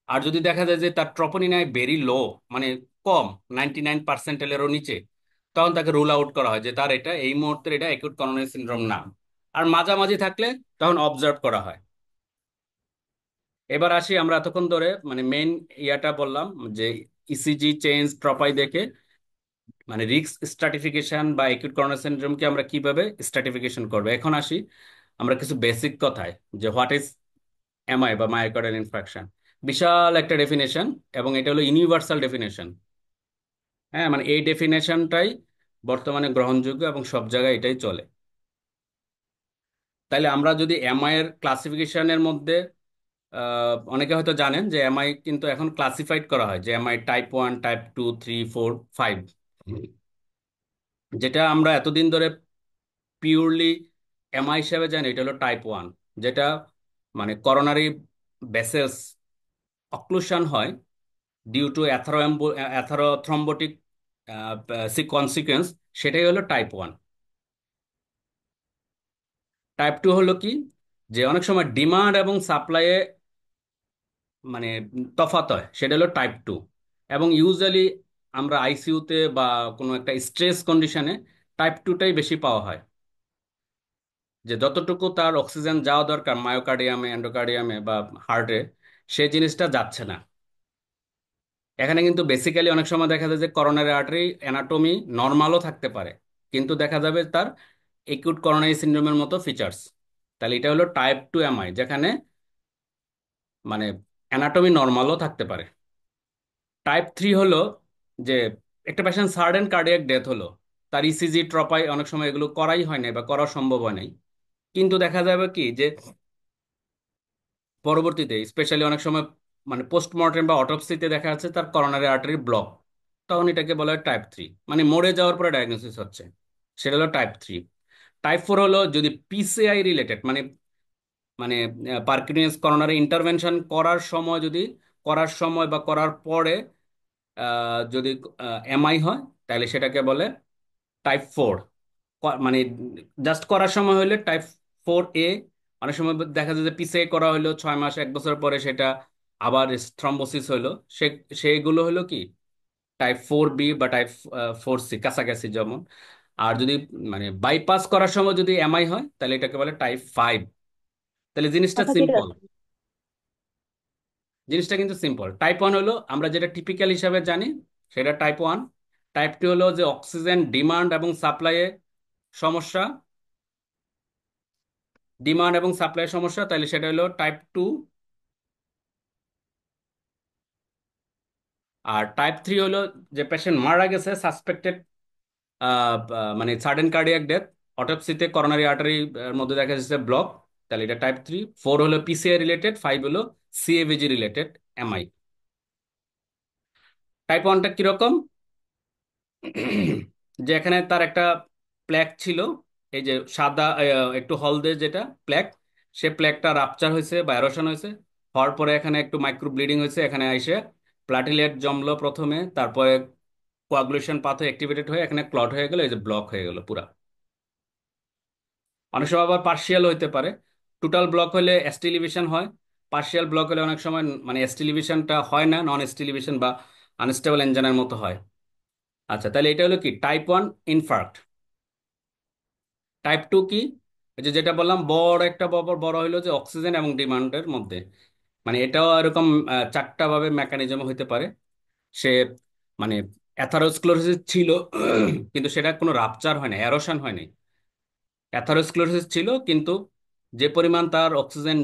আর যদি দেখা যায় যে তার ট্রপোনিন আই ভেরি লো, মানে কম, 99%-এরও নিচে, তখন তাকে রুল আউট করা হয় যে তার এটা এই মুহূর্তে এটা একিউট করোনারি সিনড্রোম না। আর মাঝামাঝি থাকলে তখন অবজার্ভ করা হয়। এবার আসি আমরা এতক্ষণ ধরে মানে মেইন ইয়াটা বললাম যে ইসিজি চেঞ্জ ট্রপাই দেখে মানে রিস্ক স্ট্রাটিফিকেশন বা একিউট করোনারি সিনড্রোমকে আমরা কিভাবে স্ট্রাটিফিকেশন করবো। এখন আসি আমরা কিছু বেসিক কথায়, যে হোয়াট ইজ এমআই বা মায়োকার্ডিয়াল ইনফ্রাকশন। বিশাল একটা ডেফিনেশন, এবং এটা হলো ইউনিভার্সাল ডেফিনেশন। হ্যাঁ, মানে এই ডেফিনেশনটাই বর্তমানে গ্রহণযোগ্য এবং সব জায়গায় এটাই চলে। তাইলে আমরা যদি এমআই এর ক্লাসিফিকেশনের মধ্যে অনেকে হয়তো জানেন যে এমআই কিন্তু এখন ক্লাসিফাইড করা হয় যে এমআই টাইপ 1, টাইপ 2, 3, 4, 5। যেটা আমরা এতদিন ধরে পিওরলি এমআই হিসেবে জানি এটা হলো টাইপ 1, যেটা মানে করোনারি ভেসেলস অক্লুশন হয় ডিউ টু অ্যাথারোথ্রম্বোটিক কনসিকুয়েন্স, সেটাই হলো টাইপ 1। টাইপ 2 হলো কি, যে অনেক সময় ডিমান্ড এবং সাপ্লাইয়ে মানে তফাৎ হয়, সেটা হলো টাইপ 2। এবং ইউজুয়ালি আমরা আইসিইউতে বা কোনো একটা স্ট্রেস কন্ডিশনে টাইপ 2টাই বেশি পাওয়া হয়, যে যতটুকু তার অক্সিজেন যাওয়া দরকার মায়োকার্ডিয়ামে, এন্ডোকার্ডিয়ামে বা হার্টে, সেই জিনিসটা যাচ্ছে না। এখানে কিন্তু বেসিক্যালি অনেক সময় দেখা যায় যে করোনারি আর্টারি অ্যানাটমি নর্মালও থাকতে পারে, কিন্তু দেখা যাবে তার একিউট করোনারি সিনড্রোমের মতো ফিচার্স। তাহলে এটা হলো টাইপ 2 এমআই, যেখানে মানে অ্যানাটমি নর্মালও থাকতে পারে। টাইপ 3 হলো যে একটা পেশেন্ট সাডেন কার্ডিয়াক ডেথ হলো, তার ইসিজি ট্রপাই অনেক সময় এগুলো করাই হয় নাই বা করা সম্ভব হয় নাই, কিন্তু দেখা যাবে কি যে পরবর্তীতে স্পেশালি অনেক সময় মানে পোস্টমর্টেম বা অটোপসিতে দেখা যাচ্ছে তার করোনারি আর্টারি ব্লক, তখন এটাকে বলা হয় টাইপ 3, মানে মরে যাওয়ার পরে ডায়াগনোসিস হচ্ছে, সেটা হলো টাইপ 3। টাইপ 4 হলো যদি পিসিআই রিলেটেড, মানে মানে পারকিউনিয়াস করোনারি ইন্টারভেনশন করার সময়, যদি করার সময় বা করার পরে যদি এমআই হয়, তাহলে সেটাকে বলে টাইপ 4। মানে জাস্ট করার সময় হলে টাইপ 4A। অনেক সময় দেখা যায় যে পিসিআই করা হলো 6 মাস 1 বছর পরে সেটা আবার থ্রম্বোসিস হলো, সে সেইগুলো হলো কি টাইপ 4B বা টাইপ 4C, কাছাকাছি যেমন। আর যদি মানে বাইপাস করার সময় যদি এমআই হয়, তাহলে এটাকে বলে টাইপ 5। তাহলে জিনিসটা আচ্ছা ঠিক সিম্পল। আছে। জিনিসটা কিন্তু সিম্পল। টাইপ 1 হলো আমরা যেটা টিপিক্যাল হিসাবে জানি, সেটা টাইপ 1। টাইপ 2 হলো যে অক্সিজেন ডিমান্ড এবং সাপ্লাইয়ে সমস্যা, ডিমান্ড এবং সাপ্লাইয়ের সমস্যা, তাহলে সেটা হলো টাইপ 2। আর টাইপ 3 হলো যে পেশেন্ট মারা গেছে সাসপেক্টেড মানে সাডেন কার্ডিয়াক ডেথ, অটোপসিতে করোনারি আর্টারি মধ্যে দেখা যাচ্ছে ব্লক, তাহলে এটা টাইপ 3। 4 হলো পিসিআই রিলেটেড, 5 হলো সিএভিজি রিলেটেড এমআই। টাইপ 1টা কিরকম, যে এখানে তার একটা প্ল্যাক ছিল, এই যে সাদা একটু হলদে যেটা প্ল্যাক, সে প্ল্যাকটা রাপচার হয়েছে বা এরোশন হয়েছে, হওয়ার পরে এখানে একটু মাইক্রো ব্লিডিং হয়েছে, এখানে এসে প্লাটিলেট জমলো প্রথমে, তারপরে কোয়াগুলেশন পাথওয়ে অ্যাক্টিভেটেড হয়ে এখানে ক্লট হয়ে গেল, এই যে ব্লক হয়ে গেল পুরা। অনেক সময় আবার পার্শিয়াল হইতে পারে। টোটাল ব্লক হলে স্টিলিভিশন হয়, পার্শিয়াল ব্লক হলে অনেক সময় মানে স্টিলিভিশনটা হয় না, নন স্টিলিভিশন বা আনস্টেবল এনজাইনার মতো হয়। আচ্ছা, তাহলে এটা হলো কি টাইপ 1 ইনফার্ক্ট। টাইপ 2 কি, এই যে যেটা বললাম বড় একটা বড় বড় হইলো যে অক্সিজেন এবং ডিমান্ডের মধ্যে, মানে এটাও এরকম 4টা ভাবে মেকানিজম হইতে পারে। সে মানে অ্যাথারোস্ক্লেরোসিস ছিল কিন্তু সেটা কোনো রাপচার হয় না, এরোশন হয় নাই। অ্যাথারোস্ক্লেরোসিস ছিল কিন্তু যে পরিমাণ তার অক্সিজেন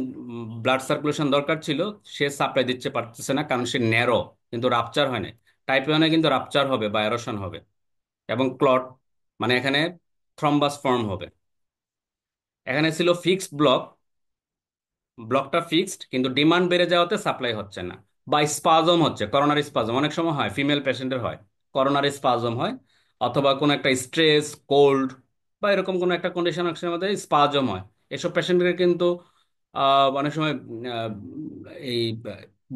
ব্লাড সার্কুলেশন দরকার ছিল সে সাপ্লাই দিতে পারতেছে না, কারণ সে ন্যারো, কিন্তু রাপচার হয় নাই। টাইপ 1-এ কিন্তু রাপচার হবে বা এরোশন হবে এবং ক্লট, মানে এখানে থ্রম্বাস ফর্ম হবে। এখানে ছিল ফিক্সড ব্লক, ব্লকটা ফিক্সড কিন্তু ডিমান্ড বেড়ে যাওয়াতে সাপ্লাই হচ্ছে না। বা স্পাজম হচ্ছে, করোনারি স্পাজম অনেক সময় হয়, ফিমেল পেশেন্টের হয়, করোনারি স্পাজম হয়, অথবা কোনো একটা স্ট্রেস, কোল্ড বা এরকম কোনো একটা কন্ডিশন মধ্যে স্পাজম হয়। এসব পেশেন্টকে কিন্তু অনেক সময় আহ, এই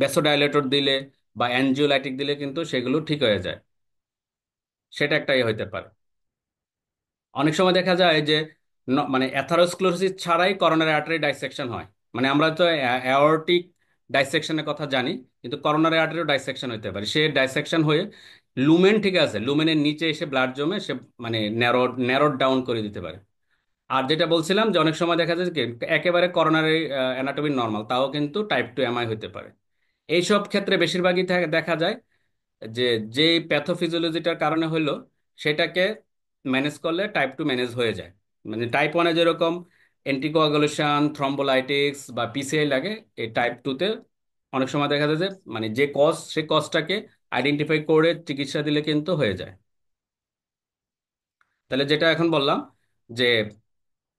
ভ্যাসোডাইলেটর দিলে বা অ্যানজিওলাইটিক দিলে কিন্তু সেগুলো ঠিক হয়ে যায়। সেটা একটাই হইতে পারে। অনেক সময় দেখা যায় যে মানে অ্যাথারোস্ক্লেরোসিস ছাড়াই করোনারি আর্টারি ডাইসেকশন হয়। মানে আমরা তো অ্যাওর্টিক ডাইসেকশনের কথা জানি, কিন্তু করোনারি আর্টারিও ডাইসেকশন হতে পারে। সে ডাইসেকশন হয়ে লুমেন, ঠিক আছে, লুমেনের নিচে এসে ব্লাড জমে সে মানে ন্যারোড ডাউন করে দিতে পারে। আর যেটা বলছিলাম যে অনেক সময় দেখা যায় কি একেবারে করোনারি অ্যানাটমি নর্মাল, তাও কিন্তু টাইপ 2 এমআই হতে পারে। এইসব ক্ষেত্রে বেশিরভাগই দেখা যায় যে যে প্যাথোফিজিওলজিটার কারণে হইলো সেটাকে ম্যানেজ করলে টাইপ 2 ম্যানেজ হয়ে যায়। মানে টাইপ 1-এ যেরকম অ্যান্টিকোয়াগুলেশন, থ্রম্বোলাইটিক্স বা পিসিআই লাগে, এই টাইপ 2-তে অনেক সময় দেখা যায় যে মানে যে কজ, সে কজটাকে আইডেন্টিফাই করে চিকিৎসা দিলে কিন্তু হয়ে যায়। তাহলে যেটা এখন বললাম যে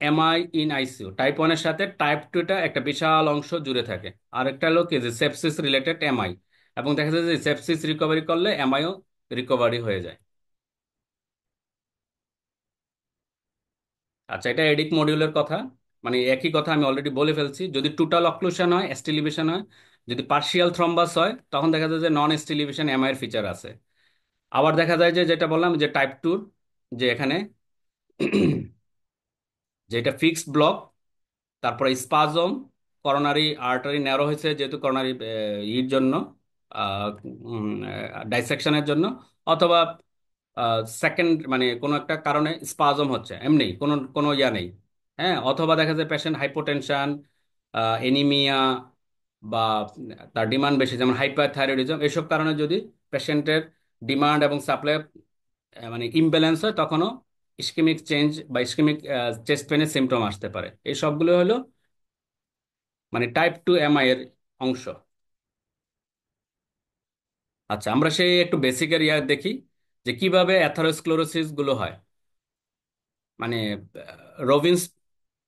এমআই ইন আইসিইউ, টাইপ 1-এর সাথে টাইপ 2টা একটা বিশাল অংশ জুড়ে থাকে। আর একটা হলো কি যে সেপসিস রিলেটেড এমআই, এবং দেখা যায় যে সেপসিস রিকভারি করলে এমআইও রিকভারি হয়ে যায়। আচ্ছা, এটা এডিক মডিউলের কথা। মানে একই কথা আমি অলরেডি বলে ফেলছি। যদি টোটাল অক্লুশন হয়, স্টিলিভিশন হয়, যদি পার্শিয়াল থ্রম্বাস হয়, তখন দেখা যায় যে নন স্টিলিভিশন এমআই এর ফিচার আছে। আবার দেখা যায় যে যেটা বললাম যে টাইপ 2, যে এখানে যেটা ফিক্সড ব্লক, তারপরে স্পাজম, করোনারি আর্টারি ন্যারো হয়েছে যেহেতু করোনারি ইর জন্য, ডাইসেকশনের জন্য, অথবা সেকেন্ড মানে কোনো একটা কারণে স্পাজম হচ্ছে, এমনি কোনো কোনো ইয়া নেই। হ্যাঁ, অথবা দেখা যায় পেশেন্ট হাইপোটেনশন, এনিমিয়া, বা তার ডিমান্ড বেশি যেমন হাইপারথাইরয়েডিজম, এসব কারণে যদি পেশেন্টের ডিমান্ড এবং সাপ্লাই মানে ইমব্যালেন্স হয়, তখনও ইসকেমিক চেঞ্জ বা ইসকেমিক চেস্ট পেনের সিমটম আসতে পারে। এই সবগুলো হলো মানে টাইপ 2 এমআই এর অংশ। আচ্ছা, আমরা সেই একটু বেসিকের ইয়া দেখি যে কিভাবে অ্যাথারোস্ক্লেরোসিস গুলো হয়। মানে রবিন্স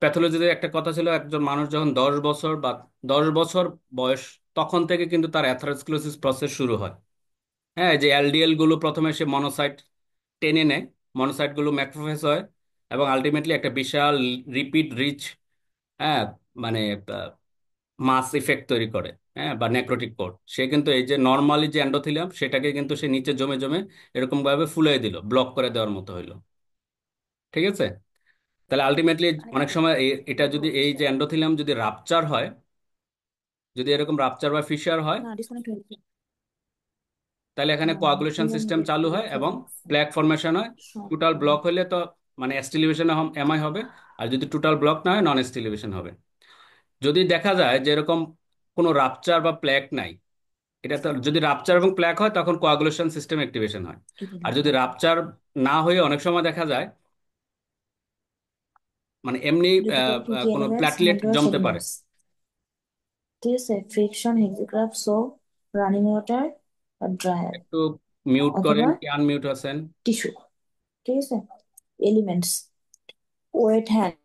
প্যাথোলজিতে একটা কথা ছিল, একজন মানুষ যখন 10 বছর বা 10 বছর বয়স, তখন থেকে কিন্তু তার অ্যাথারোস্ক্লেরোসিস প্রসেস শুরু হয়। হ্যাঁ, যে এলডিএল গুলো প্রথমে সে মনোসাইট টেনে নেয়, মনোসাইট গুলো ম্যাক্রোফেজ হয়, এবং আলটিমেটলি একটা বিশাল রিপিট রিচ, হ্যাঁ, মানে মাস ইফেক্ট তৈরি করে। হ্যাঁ, বা নেক্রোটিক কোট, সে কিন্তু এই যে নর্মালি যে এন্ডোথেলিয়াম সেটাকে কিন্তু সে নিচে জমে জমে এরকম ভাবে ফুলিয়ে দিল, ব্লক করে দেওয়ার মতো হইলো। ঠিক আছে। তাহলে আলটিমেটলি অনেক সময় এটা যদি এই যে এন্ডোথেলিয়াম যদি রাপচার হয়, যদি এরকম রাপচার বা ফিশার হয়, না ডিসকানেক্ট হয়ে গেছে। তাহলে এখানে কোয়াগুলেশন even সিস্টেম চালু হয় repeat এবং প্ল্যাক ফরমেশন হয়। short টোটাল ব্লক হলে তো মানে স্টিলিভেশন এমআই হবে, আর যদি টোটাল ব্লক না হয় নন স্টিলিভেশন হবে। যদি দেখা যায় যে এরকম কোনো রাপচার বা প্ল্যাক নাই, এটা তো যদি রাপচার এবং প্ল্যাক হয় তখন কোয়াগুলেশন সিস্টেম অ্যাক্টিভেশন হয়। আর যদি রাপচার না হয়ে অনেক সময় দেখা যায় মানে এমনি difficulty কোনো elements প্ল্যাটলেট handle জমতে পারে। segments ঠিক আছে ফ্রিকশন হেক্সিগ্রাফ সো রানিং ওয়াটার ড্রায়ার একটু মিউট অথবা করেন, কি আনমিউট আছেন? টিস্যু ঠিক আছে এলিমেন্টস ওয়েট হ্যান্ড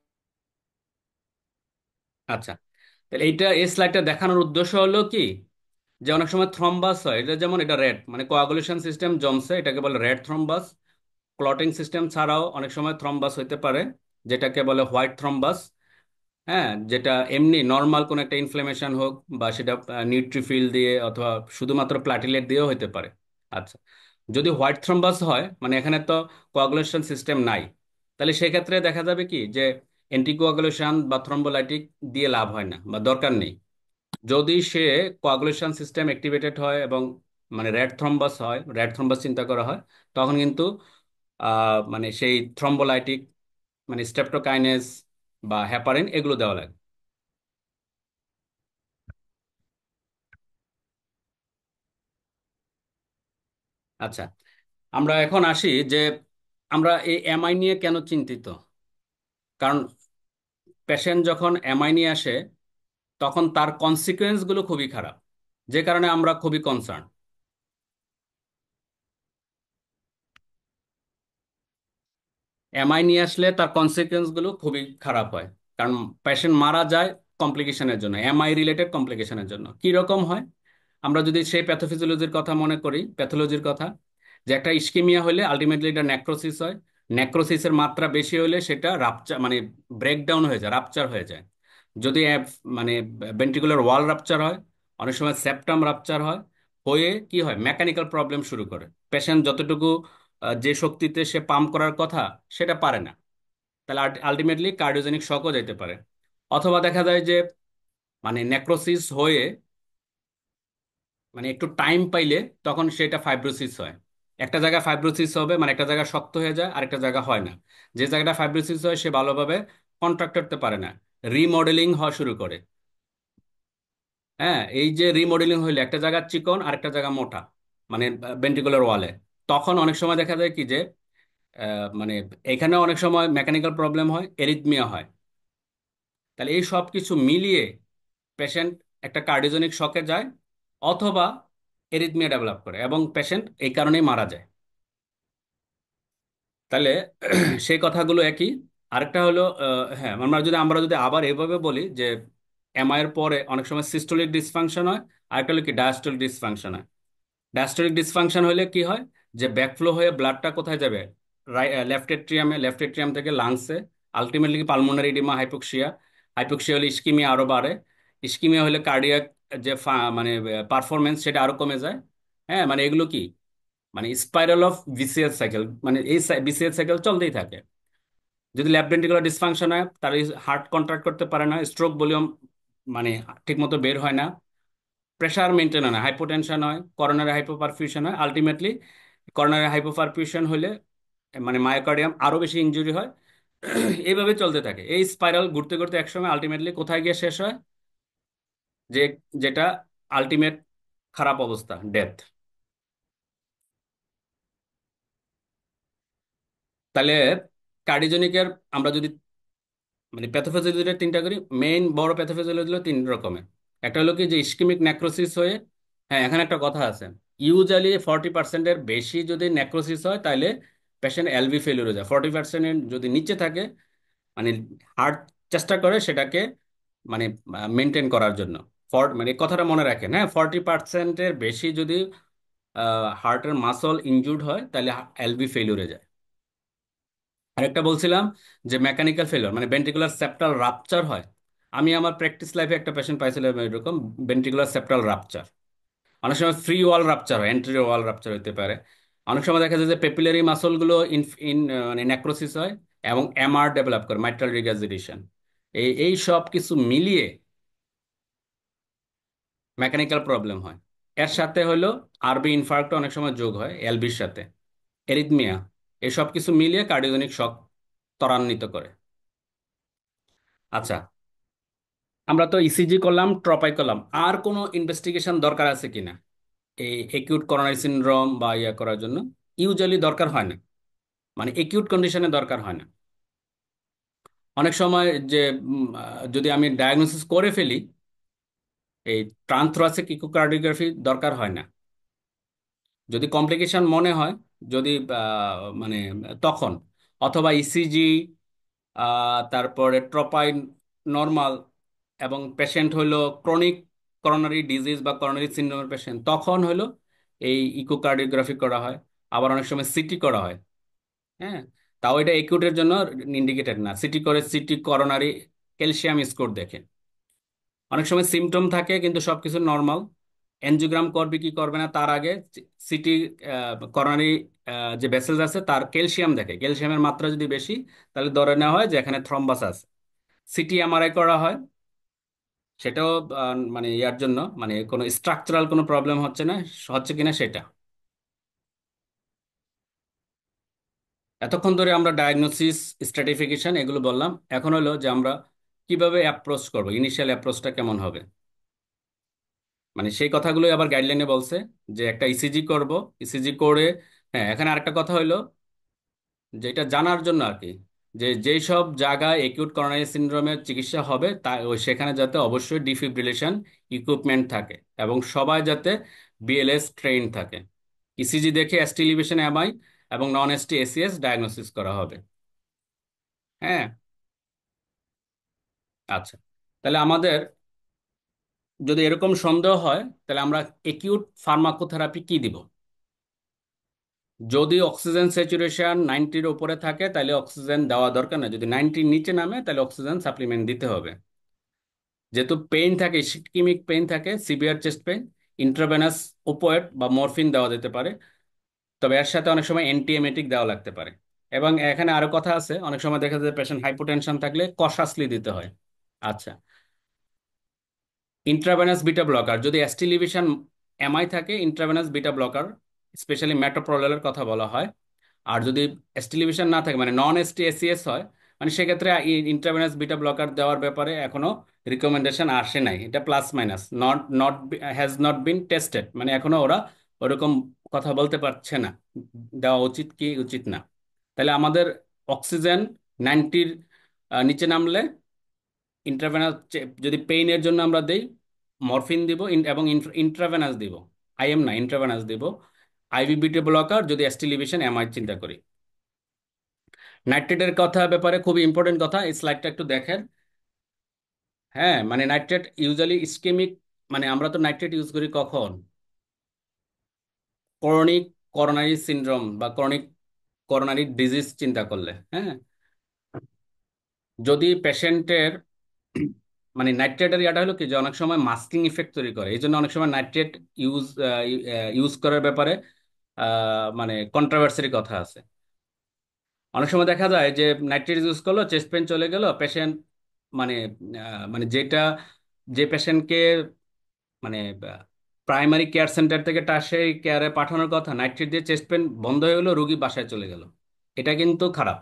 আচ্ছা, তাহলে এইটা এই স্লাইডটা দেখানোর উদ্দেশ্য হলো কি যে অনেক সময় থ্রম্বাস হয়, এটা যেমন এটা রেড মানে কোয়াগুলেশন সিস্টেম জমছে, এটাকে বলে রেড থ্রম্বাস। ক্লটিং সিস্টেম ছাড়াও অনেক সময় থ্রম্বাস হইতে পারে, যেটাকে বলে হোয়াইট থ্রম্বাস। হ্যাঁ, যেটা এমনি নর্মাল কোন একটা ইনফ্লামেশন হোক, বা সেটা নিউট্রিফিল দিয়ে অথবা শুধুমাত্র প্লাটিলেট দিয়েও হতে পারে। আচ্ছা, যদি হোয়াইট থ্রম্বাস হয় মানে এখানে তো কোয়াগুলেশন সিস্টেম নাই, তাহলে সেক্ষেত্রে দেখা যাবে কি যে অ্যান্টিকোয়াগুলেশন বা থ্রম্বোলাইটিক দিয়ে লাভ হয় না বা দরকার নেই। যদি সে কোয়াগুলেশন সিস্টেম অ্যাক্টিভেটেড হয় এবং মানে রেড থ্রম্বাস হয়, রেড থ্রম্বাস চিন্তা করা হয়, তখন কিন্তু মানে সেই থ্রম্বোলাইটিক মানে স্ট্রেপ্টোকাইনেস বা হ্যাপারিন এগুলো দেওয়া লাগে। আচ্ছা, আমরা এখন আসি যে আমরা এই এমআই নিয়ে কেন চিন্তিত। কারণ পেশেন্ট যখন এমআই নিয়ে আসে তখন তার কনসিকুয়েন্স গুলো খুবই খারাপ, যে কারণে আমরা খুবই কনসার্ন। এমআই নিয়ে আসলে তার কনসিকুয়েন্স গুলো খুবই খারাপ হয়। কারণ পেশেন্ট মারা যায় কমপ্লিকেশনের জন্য, এমআই রিলেটেড কমপ্লিকেশনের জন্য। কি রকম হয় আমরা যদি সেই প্যাথোফিজিওলজির কথা মনে করি, প্যাথোলজির কথা, যে একটা ইস্কিমিয়া হলে আলটিমেটলি এটা নেক্রোসিস হয়। নেক্রোসিসের মাত্রা বেশি হলে সেটা রাপচার, মানে ব্রেকডাউন হয়ে যায়, রাপচার হয়ে যায়। যদি মানে ভেন্ট্রিকুলার ওয়াল রাপচার হয়, অনেক সময় সেপ্টাম রাপচার হয়, হয়ে কি হয়, মেকানিক্যাল প্রবলেম শুরু করে। পেশেন্ট যতটুকু যে শক্তিতে সে পাম্প করার কথা সেটা পারে না, তাহলে আলটিমেটলি কার্ডিওজেনিক শকও যেতে পারে। অথবা দেখা যায় যে মানে নেক্রোসিস হয়ে মানে একটু টাইম পাইলে তখন সেটা ফাইব্রোসিস হয়। একটা জায়গায় ফাইব্রোসিস হবে, মানে একটা জায়গা শক্ত হয়ে যায়, আরেকটা জায়গা হয় না। যে জায়গাটা ফাইব্রোসিস হয় সে ভালোভাবে কন্ট্রাক্ট করতে পারে না, রিমডেলিং হওয়া শুরু করে। হ্যাঁ, এই যে রিমডেলিং হইলে একটা জায়গা চিকন আরেকটা জায়গা মোটা, মানে ভেন্ট্রিকুলার ওয়ালে, তখন অনেক সময় দেখা যায় কি যে মানে এখানে অনেক সময় মেকানিক্যাল প্রবলেম হয়, এরিথমিয়া হয়। তাহলে এই সব কিছু মিলিয়ে পেশেন্ট একটা কার্ডিওজেনিক শকে যায়, অথবা এরিথমিয়া ডেভেলপ করে এবং পেশেন্ট এই কারণেই মারা যায়। তাহলে সেই কথাগুলো একই। আরেকটা হলো হ্যাঁ, আমরা যদি আবার এভাবে বলি যে এমআই এর পরে অনেক সময় সিস্টোলিক ডিসফাংশন হয়, আরেকটা হলো কি ডায়াস্টোলিক ডিসফাংশন হয়। ডায়াস্টোলিক ডিসফাংশন হলে কি হয়, যে ব্যাকফ্লো হয়ে ব্লাডটা কোথায় যাবে, লেফট এট্রিয়ামে, লেফট এট্রিয়াম থেকে লাংসে, ultimately pulmonary oedema, hypoxia, hypoxia হলে ইস্কিমিয়া আরো বাড়ে, ইস্কিমিয়া হলে কার্ডিয়াক যে মানে পারফরমেন্স সেটা আরো কমে যায়। হ্যাঁ, মানে এগুলো কি, মানে স্পাইরাল অফ ভিসিয়াস সাইকেল, মানে এই ভিসিয়াস সাইকেল চলতেই থাকে। যদি লেফট ভেন্ট্রিকুলার ডিসফাংশন হয় তাহলে হার্ট কন্ট্রাক্ট করতে পারে না, স্ট্রোক ভলিউম মানে ঠিক মতো বের হয় না, প্রেশার মেনটেন হয় না, হাইপোটেনশন হয়, করোনারি হাইপোপারফিউশন হয়। আলটিমেটলি করোনারি হাইপোপারফিউশন হলে মানে মায়োকার্ডিয়াম আরো বেশি ইনজুরি হয়। এইভাবে চলতে থাকে, এই স্পাইরাল ঘুরতে ঘুরতে একসময় আলটিমেটলি কোথায় গিয়ে শেষ হয়, যে যেটা আলটিমেট খারাপ অবস্থা, ডেথ। তাহলে কার্ডিওজেনিকের আমরা যদি মানে প্যাথোফিজিওলজিটা তিনটা করি, মেইন বড় প্যাথোফিজিওলজি হলো তিন রকমের। একটা হলো কি যে ইস্কিমিক নেক্রোসিস হয়ে, হ্যাঁ এখানে একটা কথা আছে, ইউজুয়ালি 40%-এর বেশি যদি নেক্রোসিস হয় তাহলে পেশেন্ট এলভি ফেলিওর হয়ে যায়। 40%-এর যদি নিচে থাকে, মানে হার্ট চেষ্টা করে সেটাকে মানে মেনটেন করার জন্য। মানে এই কথাটা মনে রাখেন, হ্যাঁ, 40%-এর বেশি যদি হার্টের মাসল ইনজুর্ড হয় তাহলে এলভি ফেলিওরে যায়। আরেকটা বলছিলাম যে মেকানিক্যাল ফেলিওর, মানে ভেন্ট্রিকুলার সেপ্টাল রাপচার হয়। আমি আমার প্র্যাকটিস লাইফে একটা পেশেন্ট পাইছিলাম এরকম, ভেন্ট্রিকুলার সেপ্টাল রাপচার। অনেক সময় ফ্রি ওয়াল রাপচার হয়, এন্টেরিয়র ওয়াল রাপচার হতে পারে। অনেক সময় দেখা যায় যে পেপিলারি মাসলগুলো ইন ইন মানে নেক্রোসিস হয় এবং এমআর ডেভেলপ করে, মাইট্রাল রিগার্জিটেশন। এই সব কিছু মিলিয়ে মেকানিক্যাল প্রবলেম হয়। এর সাথে হলো আরবি ইনফার্ক্ট অনেক সময় যোগ হয় এলবির সাথে, এরিথমিয়া, এসব কিছু মিলিয়ে কার্ডিওজেনিক শক ত্বরান্বিত করে। আচ্ছা, আমরা তো ইসিজি করলাম, ট্রপাই করলাম, আর কোনো ইনভেস্টিগেশন দরকার আছে কিনা এই একিউট করোনারি সিনড্রোম বা ইয়া করার জন্য? ইউজুয়ালি দরকার হয় না, মানে একিউট কন্ডিশনে দরকার হয় না। অনেক সময় যে যদি আমি ডায়াগনোসিস করে ফেলি, এই ট্রান্সথোরাসিক ইকোকার্ডিওগ্রাফি দরকার হয় না। যদি কমপ্লিকেশন মনে হয়, যদি মানে তখন, অথবা ইসিজি, তারপরে ট্রপাই নর্মাল, এবং পেশেন্ট হইলো ক্রনিক করোনারি ডিজিজ বা করোনারি সিনড্রোমের পেশেন্ট, তখন হইলো এই ইকোকার্ডিওগ্রাফি করা হয়। আবার অনেক সময় সিটি করা হয়। হ্যাঁ, তাও এটা একিউটের জন্য ইন্ডিকেটেড না। সিটি করে, সিটি করোনারি ক্যালসিয়াম স্কোর দেখে। অনেক সময় সিমটম থাকে কিন্তু সবকিছু নর্মাল, এনজিওগ্রাম করবে কি করবে না তার আগে সিটি করোনারি যে ভেসেলস আছে তার ক্যালসিয়াম দেখে, ক্যালসিয়ামের মাত্রা যদি বেশি তাহলে ধরে নেওয়া হয় যে এখানে থ্রম্বাস আছে। সিটি এমআরআই করা হয়, সেটাও মানে ইয়ার জন্য, মানে কোনো স্ট্রাকচারাল কোনো প্রবলেম হচ্ছে না, হচ্ছে কিনা সেটা। এতক্ষণ ধরে আমরা ডায়াগনোসিস, স্ট্র্যাটিফিকেশন এগুলো বললাম। এখন হলো যে আমরা কিভাবে অ্যাপ্রোচ করবো, ইনিশিয়াল অ্যাপ্রোচটা কেমন হবে, মানে সেই কথাগুলোই আবার গাইডলাইনে বলছে যে একটা ইসিজি করব, ইসিজি করে, হ্যাঁ এখানে আরেকটা কথা হলো যেটা জানার জন্য আর কি, যে যেই সব জায়গায় একিউট করোনারি সিনড্রোমের চিকিৎসা হবে তা ওই সেখানে যাতে অবশ্যই ডিফিব্রিলেশন ইকুইপমেন্ট থাকে এবং সবাই যাতে বিএলএস ট্রেইন থাকে। ইসিজি দেখে এসটি এলিভেশন এমআই এবং নন এসটি এসিএস ডায়াগনোসিস করা হবে। হ্যাঁ, আচ্ছা, তাহলে আমাদের যদি এরকম সন্দেহ হয় তাহলে আমরা একিউট ফার্মাকোথেরাপি কি দিব? যদি অক্সিজেন স্যাচুরেশন 90-র উপরে থাকে তাহলে অক্সিজেন দেওয়া দরকার না, যদি 90-র নিচে নামে তাহলে অক্সিজেন সাপ্লিমেন্ট দিতে হবে। যেহেতু পেইন থাকে, ইসকিমিক পেইন থাকে, সিভিয়ার চেস্ট পেইন, ইন্ট্রাভেনাস ওপয়েড বা মরফিন দেওয়া যেতে পারে, তবে এর সাথে অনেক সময় অ্যান্টিএমেটিক দেওয়া লাগতে পারে। এবং এখানে আরো কথা আছে, অনেক সময় দেখা যায় পেশেন্ট হাইপোটেনশন থাকলে কশাসলি দিতে হয়। আচ্ছা, ইন্ট্রাভেনাস বিটা ব্লকার, যদি এসটি লিভিশন এমআই থাকে, ইন্ট্রাভেনাস বিটা ব্লকার স্পেশালি মেটোপ্রোলের কথা বলা হয়। আর যদি এসটি লিভিশন না থাকে, মানে নন এসটি এসিএস হয়, মানে সেক্ষেত্রে ইন্ট্রাভেনাস বিটা ব্লকার দেওয়ার ব্যাপারে এখনো রিকমেন্ডেশন আসে নাই। এটা plus minus, not not has not been tested, মানে এখনো ওরা ওরকম কথা বলতে পারছে না দেওয়া উচিত কি উচিত না। তাহলে আমাদের অক্সিজেন 90-র নিচে নামলে ইন্ট্রাভেনাস, যদি পেইনের জন্য আমরা দেই মরফিন দিব, এবং ইন্ট্রাভেনাস দিব, আইএম না ইন্ট্রাভেনাস দিব। আইভি বিটা ব্লকার যদি এসটি লিভিশন এমআই চিন্তা করি। নাইট্রেটের কথা ব্যাপারে খুবই ইম্পর্টেন্ট কথা, এই স্লাইডটা একটু দেখেন। হ্যাঁ, মানে নাইট্রেট ইউজুয়ালি ইসকেমিক, মানে আমরা তো নাইট্রেট ইউজ করি কখন? ক্রনিক করোনারি সিনড্রোম বা ক্রনিক করোনারি ডিজিজ চিন্তা করলে। হ্যাঁ, যদি পেশেন্টের মানে নাইট্রেটের ইয়াটা হলো কি যে অনেক সময় মাস্কিং ইফেক্ট তৈরি করে, এই জন্য অনেক সময় নাইট্রেট ইউজ ইউজ করার ব্যাপারে মানে কন্ট্রোভার্সির কথা আছে। অনেক সময় দেখা যায় যে নাইট্রেট ইউজ করলো, চেস্ট পেন চলে গেল, পেশেন্ট মানে মানে যেটা, যে পেশেন্টকে মানে প্রাইমারি কেয়ার সেন্টার থেকে টারশিয়ারি কেয়ারে পাঠানোর কথা, নাইট্রেট দিয়ে চেস্ট পেন বন্ধ হয়ে গেলো, রুগী বাসায় চলে গেল। এটা কিন্তু খারাপ।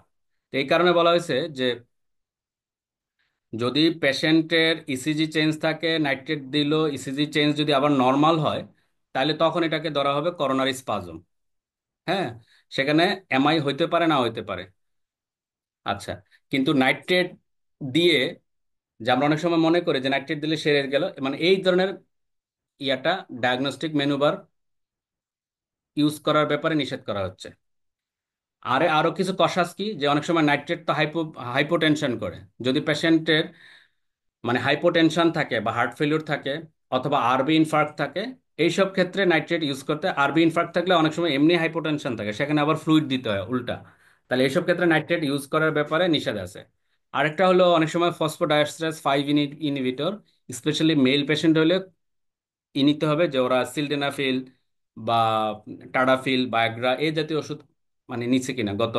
তো এই কারণে বলা হয়েছে যে যদি পেশেন্টের ইসিজি চেঞ্জ থাকে, নাইট্রেট দিল, ইসিজি চেঞ্জ যদি আবার নর্মাল হয়, তাহলে তখন এটাকে ধরা হবে করোনারি স্পাজম। হ্যাঁ, সেখানে এমআই হইতে পারে, না হইতে পারে। আচ্ছা, কিন্তু নাইট্রেট দিয়ে, যে আমরা অনেক সময় মনে করি যে নাইট্রেট দিলে সেরে গেল, মানে এই ধরনের ইয়াটা ডায়াগনস্টিক ম্যানুভার ইউজ করার ব্যাপারে নিষেধ করা হচ্ছে। আরো কিছু কশাস কি, যে অনেক সময় নাইট্রেট তো হাইপোটেনশন করে। যদি পেশেন্টের মানে হাইপোটেনশন থাকে বা হার্ট ফেলিউর থাকে অথবা আরবি ইনফার্ক্ট থাকে, এইসব ক্ষেত্রে নাইট্রেট ইউজ করতে, আরবি ইনফার্ক্ট থাকলে অনেক সময় এমনি হাইপোটেনশন থাকে, সেখানে আবার ফ্লুইড দিতে হয় উল্টা। তাহলে এইসব ক্ষেত্রে নাইট্রেট ইউজ করার ব্যাপারে নিষেধ আছে। আরেকটা হলো অনেক সময় phosphodiesterase 5 inhibitor, specially male patient হলে নিতে হবে, যে ওরা সিলডেনাফিল বা টাডাফিল, বায়োগ্রা এই জাতীয় ওষুধ মানে নিচ্ছে কিনা গত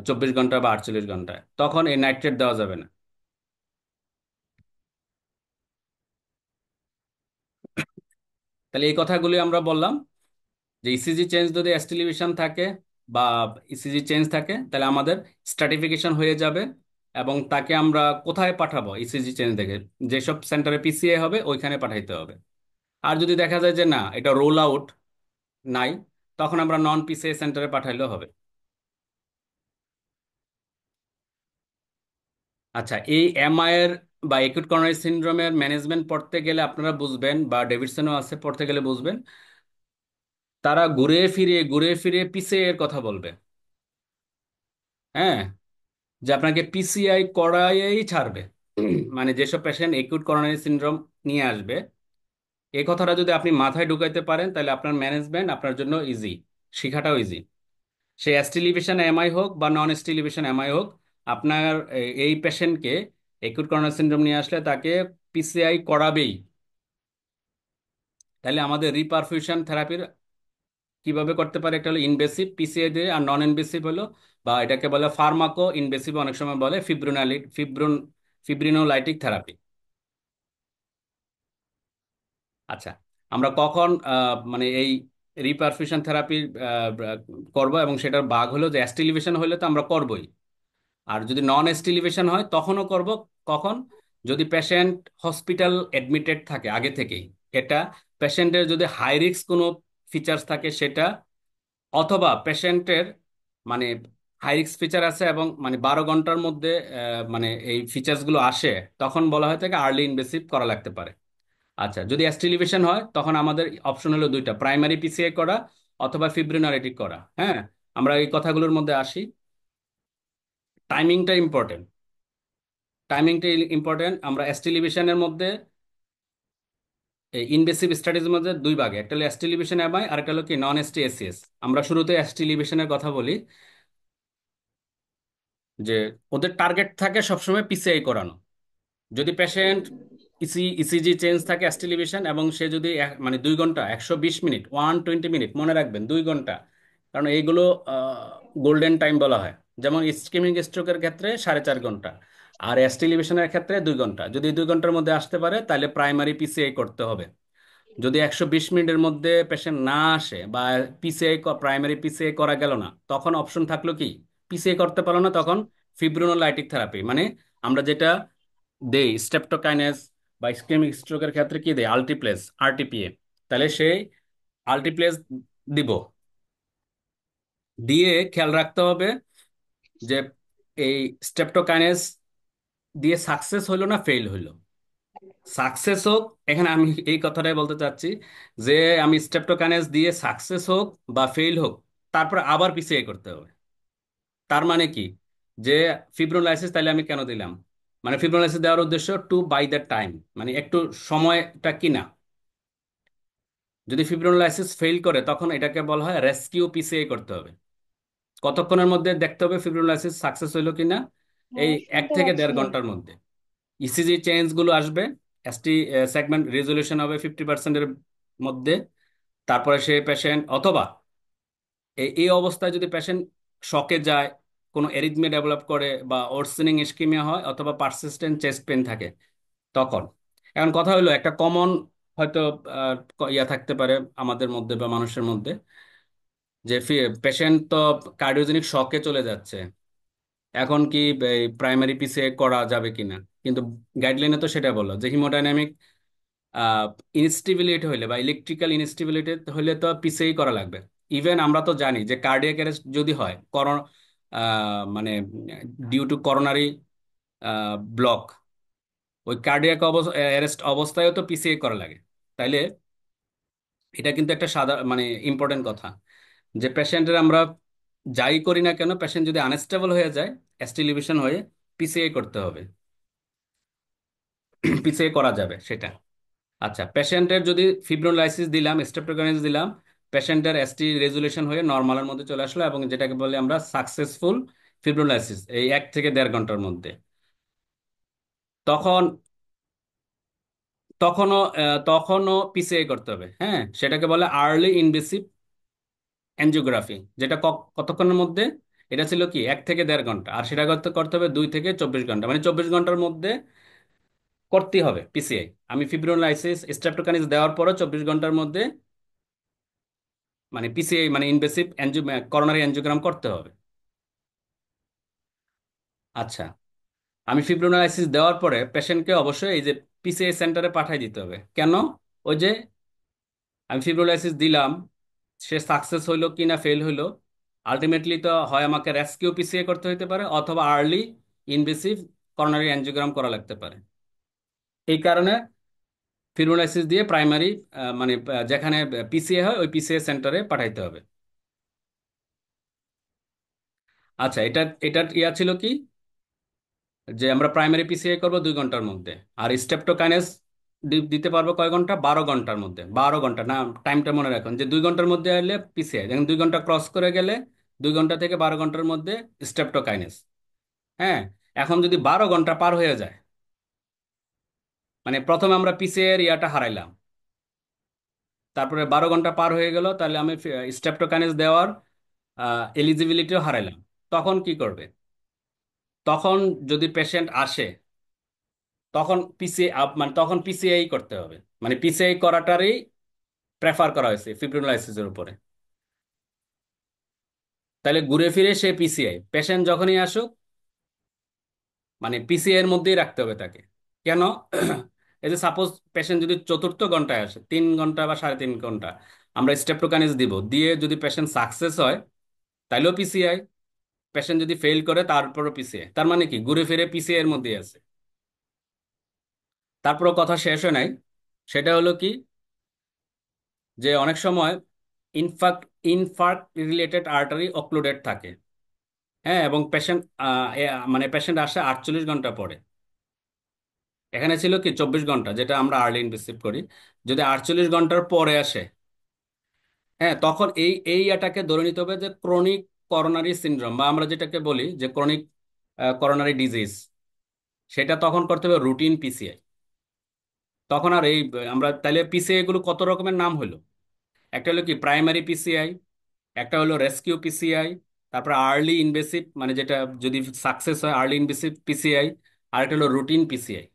24 ঘন্টা বা 48 ঘন্টায়, তখন এই নাইট্রেট দেওয়া যাবে না। তাহলে এই কথাগুলি আমরা বললাম, যে ইসিজি চেঞ্জ যদি এস্টিলিভেশন থাকে বা ইসিজি চেঞ্জ থাকে তাহলে আমাদের স্ট্র্যাটিফিকেশন হয়ে যাবে, এবং তাকে আমরা কোথায় পাঠাবো ইসিজি চেঞ্জ দেখে, যেসব সেন্টারে পিসিএ হবে ওইখানে পাঠাইতে হবে। আর যদি দেখা যায় যে না, এটা রোল আউট নাই, তখন আমরা নন পিসিএ সেন্টারে পাঠাইলেও হবে। আচ্ছা, এই এমআইয়ের বা একিউট করোনারি সিনড্রোমের ম্যানেজমেন্ট পড়তে গেলে আপনারা বুঝবেন, বা ডেভিডসনও আছে, পড়তে গেলে বুঝবেন, তারা ঘুরে ফিরে পিসিএ এর কথা বলবে। হ্যাঁ, যে আপনাকে পিসিআই করাইয়েই ছাড়বে। মানে যেসব পেশেন্ট একিউট করোনারি সিনড্রোম নিয়ে আসবে, এই কথাটা যদি আপনি মাথায় ঢুকাইতে পারেন তাহলে আপনার ম্যানেজমেন্ট আপনার জন্য ইজি, শেখাটাও ইজি। সে এস্টিলিভেশন এমআই হোক বা নন এস্টিলিভেশন এমআই হোক, আপনার এই পেশেন্টকে একিউট করোনারি সিনড্রোম নিয়ে আসলে তাকে পিসিআই করাবেই। তাহলে আমাদের রিপারফিউশন থেরাপির কিভাবে করতে পারে, একটা হলো ইনভেসিভ পিসিআই দিয়ে, আর নন ইনভেসিভ হলো, বা এটাকে বলে ফার্মাকো ইনভেসিভ, অনেক সময় বলে ফিব্রিনোলাইটিক থেরাপি। আচ্ছা, আমরা কখন মানে এই রিপারফিউশন থেরাপি করব, এবং সেটার ভাগ হলো যে অ্যাস্টিলিভেশন হলে তো আমরা করবই, আর যদি নন এস্টিলিভেশন হয় তখনও করব। কখন? যদি পেশেন্ট হসপিটাল অ্যাডমিটেড থাকে আগে থেকেই, এটা পেশেন্টের যদি হাই রিস্ক কোনো ফিচার্স থাকে সেটা, অথবা পেশেন্টের মানে হাই রিস্ক ফিচার আছে এবং মানে 12 ঘন্টার মধ্যে মানে এই ফিচার্সগুলো আসে, তখন বলা হয় থাকে আর্লি ইনভেসিভ করা লাগতে পারে। আচ্ছা, যদি অ্যাস্টিলিভেশন হয় তখন আমাদের অপশন হলো দুইটা, প্রাইমারি পিসিএ করা অথবা ফিব্রিনারেটিক করা। হ্যাঁ, আমরা এই কথাগুলোর মধ্যে আসি। টাইমিংটা ইম্পর্টেন্ট। টাইমিংটা ইম্পর্টেন্ট। আমরা অ্যাস্টিলিভেশনের মধ্যে এই ইনভেসিভ স্টাডিজের মধ্যে দুই ভাগে, একটা হলো এসটি লিভিশন এমআই আর একটা হলো কি নন এসটি এসসিএস। আমরা শুরুতে এসটি লিভিশনের কথা বলি, যে ওদের টার্গেট থাকে সবসময় পিসিআই করানো। যদি পেশেন্ট ইসিজি চেঞ্জ থাকে অ্যাস্টিলিভেশন, এবং সে যদি মানে 2 ঘন্টা 120 মিনিট 120 মিনিট, মনে রাখবেন 2 ঘন্টা, কারণ এইগুলো গোল্ডেন টাইম বলা হয়। যেমন ইসকেমিক স্ট্রোকের ক্ষেত্রে 4.5 ঘন্টা, আর অ্যাস্টিলিভেশনের ক্ষেত্রে 2 ঘন্টা। যদি 2 ঘন্টার মধ্যে আসতে পারে তাহলে প্রাইমারি পিসিআই করতে হবে। যদি 120 মিনিটের মধ্যে পেশেন্ট না আসে বা পিসিআই প্রাইমারি পিসিআই করা গেল না, তখন অপশন থাকলো কি, পিসিআই করতে পারলো না, তখন ফিব্রিনোলাইটিক থেরাপি, মানে আমরা যেটা দেই স্টেপটোকাইনেস, বা ইসকেমিক স্ট্রোকের ক্ষেত্রে কি দেয়, আলটিপ্লেস, আরটিপিএ। তাহলে সেই আলটিপ্লেস দিব। দিয়ে খেয়াল রাখতে হবে যে এই স্টেপটোকাইনেস দিয়ে সাকসেস হইলো না ফেল হইলো। সাকসেস হোক, এখানে আমি এই কথাটাই বলতে চাচ্ছি, যে আমি স্টেপটোকাইনেস দিয়ে সাকসেস হোক বা ফেল হোক, তারপর আবার পিছিয়ে করতে হবে। তার মানে কি, যে ফিব্রোলাইসিস তাহলে আমি কেন দিলাম, মানে ফিব্রোলাইসিস দেওয়ার উদ্দেশ্য টু বাই দ্য টাইম, মানে একটু সময়টা কিনা। যদি ফিব্রোলাইসিস ফেল করে তখন এটাকে বলা হয় রেস্কিউ পিসিআই করতে হবে। কতক্ষণের মধ্যে দেখতে হবে ফিব্রোলাইসিস সাকসেস হইলো কিনা, এই হ্যাঁ, এক শুনতে থেকে পাচ্ছি। দেড় ঘন্টার মধ্যে। ইসিজি চেঞ্জ গুলো আসবে, এসটি সেগমেন্ট রেজলিউশন হবে 50%-এর মধ্যে। তারপরে সে পেশেন্ট, অথবা এই অবস্থায় যদি পেশেন্ট শকে যায়, কোনো এরিথমিয়া ডেভেলপ করে, বা ওরসেনিং ইসকিমিয়া হয়, অথবা পারসিস্টেন্ট চেস্ট পেন থাকে, তখন। এখন কথা হলো, একটা কমন হয়তো ইয়া থাকতে পারে আমাদের মধ্যে বা মানুষের মধ্যে, যে পেশেন্ট তো কার্ডিওজেনিক শকে চলে যাচ্ছে, এখন কি প্রাইমারি পিসিআই করা যাবে কিনা। কিন্তু গাইডলাইনে তো সেটা বললো যে হিমোডাইনামিক ইনস্টেবিলিটি হইলে বা ইলেকট্রিক্যাল ইনস্টেবিলিটি হইলে তো পিসিআই করা লাগবে। ইভেন আমরা তো জানি যে কার্ডিয়াক অ্যারেস্ট যদি হয়, মানে ডিউ টু করোনারি ব্লক, ওই কার্ডিয়াক অ্যারেস্ট অবস্থায়ও তো পিসিআই করা লাগে। তাইলে এটা কিন্তু একটা মানে ইম্পর্টেন্ট কথা, যে পেশেন্টের আমরা যাই করি না কেন, পেশেন্ট যদি আনস্টেবল হয়ে যায়, অ্যাস্টিলিভেশন হয়ে, পিসিআই করতে হবে। পিসিআই করা যাবে সেটা। আচ্ছা, পেশেন্টের যদি ফিব্রোলাইসিস দিলাম, স্ট্রেপ্টোকাইনেস দিলাম, পেশেন্টের এসটি রেজুলেশন হয়ে নর্মালের মধ্যে চলে আসলো, এবং যেটাকে বলি আমরা সাকসেসফুল ফিব্রোলাইসিস এই 1 থেকে দেড় ঘন্টার মধ্যে, তখন তখনও পিসিআই করতে হবে। হ্যাঁ, সেটাকে বলে আর্লি ইনভেসিভ অ্যাঞ্জিওগ্রাফি, যেটা কতক্ষণের মধ্যে, এটা ছিল কি 1 থেকে দেড় ঘন্টা, আর সেটা করতে করতে হবে 2 থেকে 24 ঘন্টা, মানে 24 ঘন্টার মধ্যে করতেই হবে পিসিআই। আমি ফিব্রিনোলাইসিস স্ট্রেপ্টোকাইনেস দেওয়ার পরও 24 ঘন্টার মধ্যে মানে পিসিআই, মানে ইনভেসিভ করোনারি অ্যাঞ্জিওগ্রাম করতে হবে। আচ্ছা, আমি ফিব্রিনোলাইসিস দেওয়ার পরে পেশেন্টকে অবশ্যই এই যে পিসিআই সেন্টারে পাঠিয়ে দিতে হবে। কেন? ওই যে আমি ফিব্রিনোলাইসিস দিলাম, সে সাকসেস হইলো কি না ফেল হইলো, আলটিমেটলি তো হয় আমাকে রেস্কিউ পিসিআই করতে হইতে পারে, অথবা আর্লি ইনভেসিভ করোনারি অ্যাঞ্জিওগ্রাম করা লাগতে পারে। এই কারণে ফিব্রিনোলাইসিস দিয়ে প্রাইমারি, মানে যেখানে পিসিআই হয় ওই পিসিআই সেন্টারে পাঠাইতে হবে। আচ্ছা, এটা ইয়া ছিল কি, যে আমরা প্রাইমারি পিসিআই করবো 2 ঘন্টার মধ্যে, আর স্টেপটোকাইনেস দিতে পারবো কয় ঘন্টা, 12 ঘন্টার মধ্যে। 12 ঘন্টা না, টাইমটা মনে রাখুন, যে 2 ঘন্টার মধ্যে এলে পিসিআই, দেখুন 2 ঘন্টা ক্রস করে গেলে 2 ঘন্টা থেকে 12 ঘন্টার মধ্যে স্টেপটোকাইনেস। হ্যাঁ, এখন যদি 12 ঘন্টা পার হয়ে যায়, মানে প্রথমে আমরা পিসিআই এর ইয়াটা হারাইলাম, তারপরে 12 ঘন্টা পার হয়ে গেল, তাহলে আমি স্টেপটোকাইনেস দেওয়ার এলিজিবিলিটিও হারাইলাম। তখন কি করবে? তখন যদি পেশেন্ট আসে, তখন পিসিআই, মানে তখন পিসিআই করতে হবে, মানে পিসিআই করাটারই প্রেফার করা হয়েছে ফিব্রিনোলাইসিসের উপরে। তাহলে ঘুরে ফিরে সে পিসিআই, পেশেন্ট যখনই আসুক, মানে পিসিআই এর মধ্যেই রাখতে হবে তাকে। কেন? এই যে সাপোজ পেশেন্ট যদি চতুর্থ ঘন্টায় আসে, 3 ঘন্টা বা 3.5 ঘন্টা, আমরা স্টেপ্টোকাইনেস দিব, দিয়ে যদি পেশেন্ট সাকসেস হয় তাইলেও পিসিআই, পেশেন্ট যদি ফেল করে তারপরও পিসিআই। তার মানে কি, ঘুরে ফিরে পিসিআই এর মধ্যেই আছে। তারপরও কথা শেষ হয় নাই, সেটা হলো কি, যে অনেক সময় ইনফাক্ট ইনফার্ক্ট রিলেটেড আর্টারি অক্লুডেড থাকে। হ্যাঁ, এবং পেশেন্ট মানে পেশেন্ট আসে 48 ঘন্টা পরে। এখানে ছিল কি 24 ঘন্টা, যেটা আমরা আর্লি ইনভেসিভ করি। যদি 48 ঘন্টার পরে আসে, হ্যাঁ, তখন এই এটাকে ধরে নিতে হবে যে ক্রনিক করোনারি সিনড্রোম, বা আমরা যেটাকে বলি যে ক্রনিক করোনারি ডিজিজ, সেটা তখন করতে হবে রুটিন পিসিআই। তখন আর আমরা তাহলে পিসিআই গুলো কত রকমের নাম হলো? একটা হলো কি প্রাইমারি পিসিআই, একটা হলো রেস্কিউ পিসিআই, তারপর আর্লি ইনভেসিভ, মানে যেটা যদি সাকসেস হয় আর্লি ইনভেসিভ পিসিআই, আর একটা হলো রুটিন পিসিআই।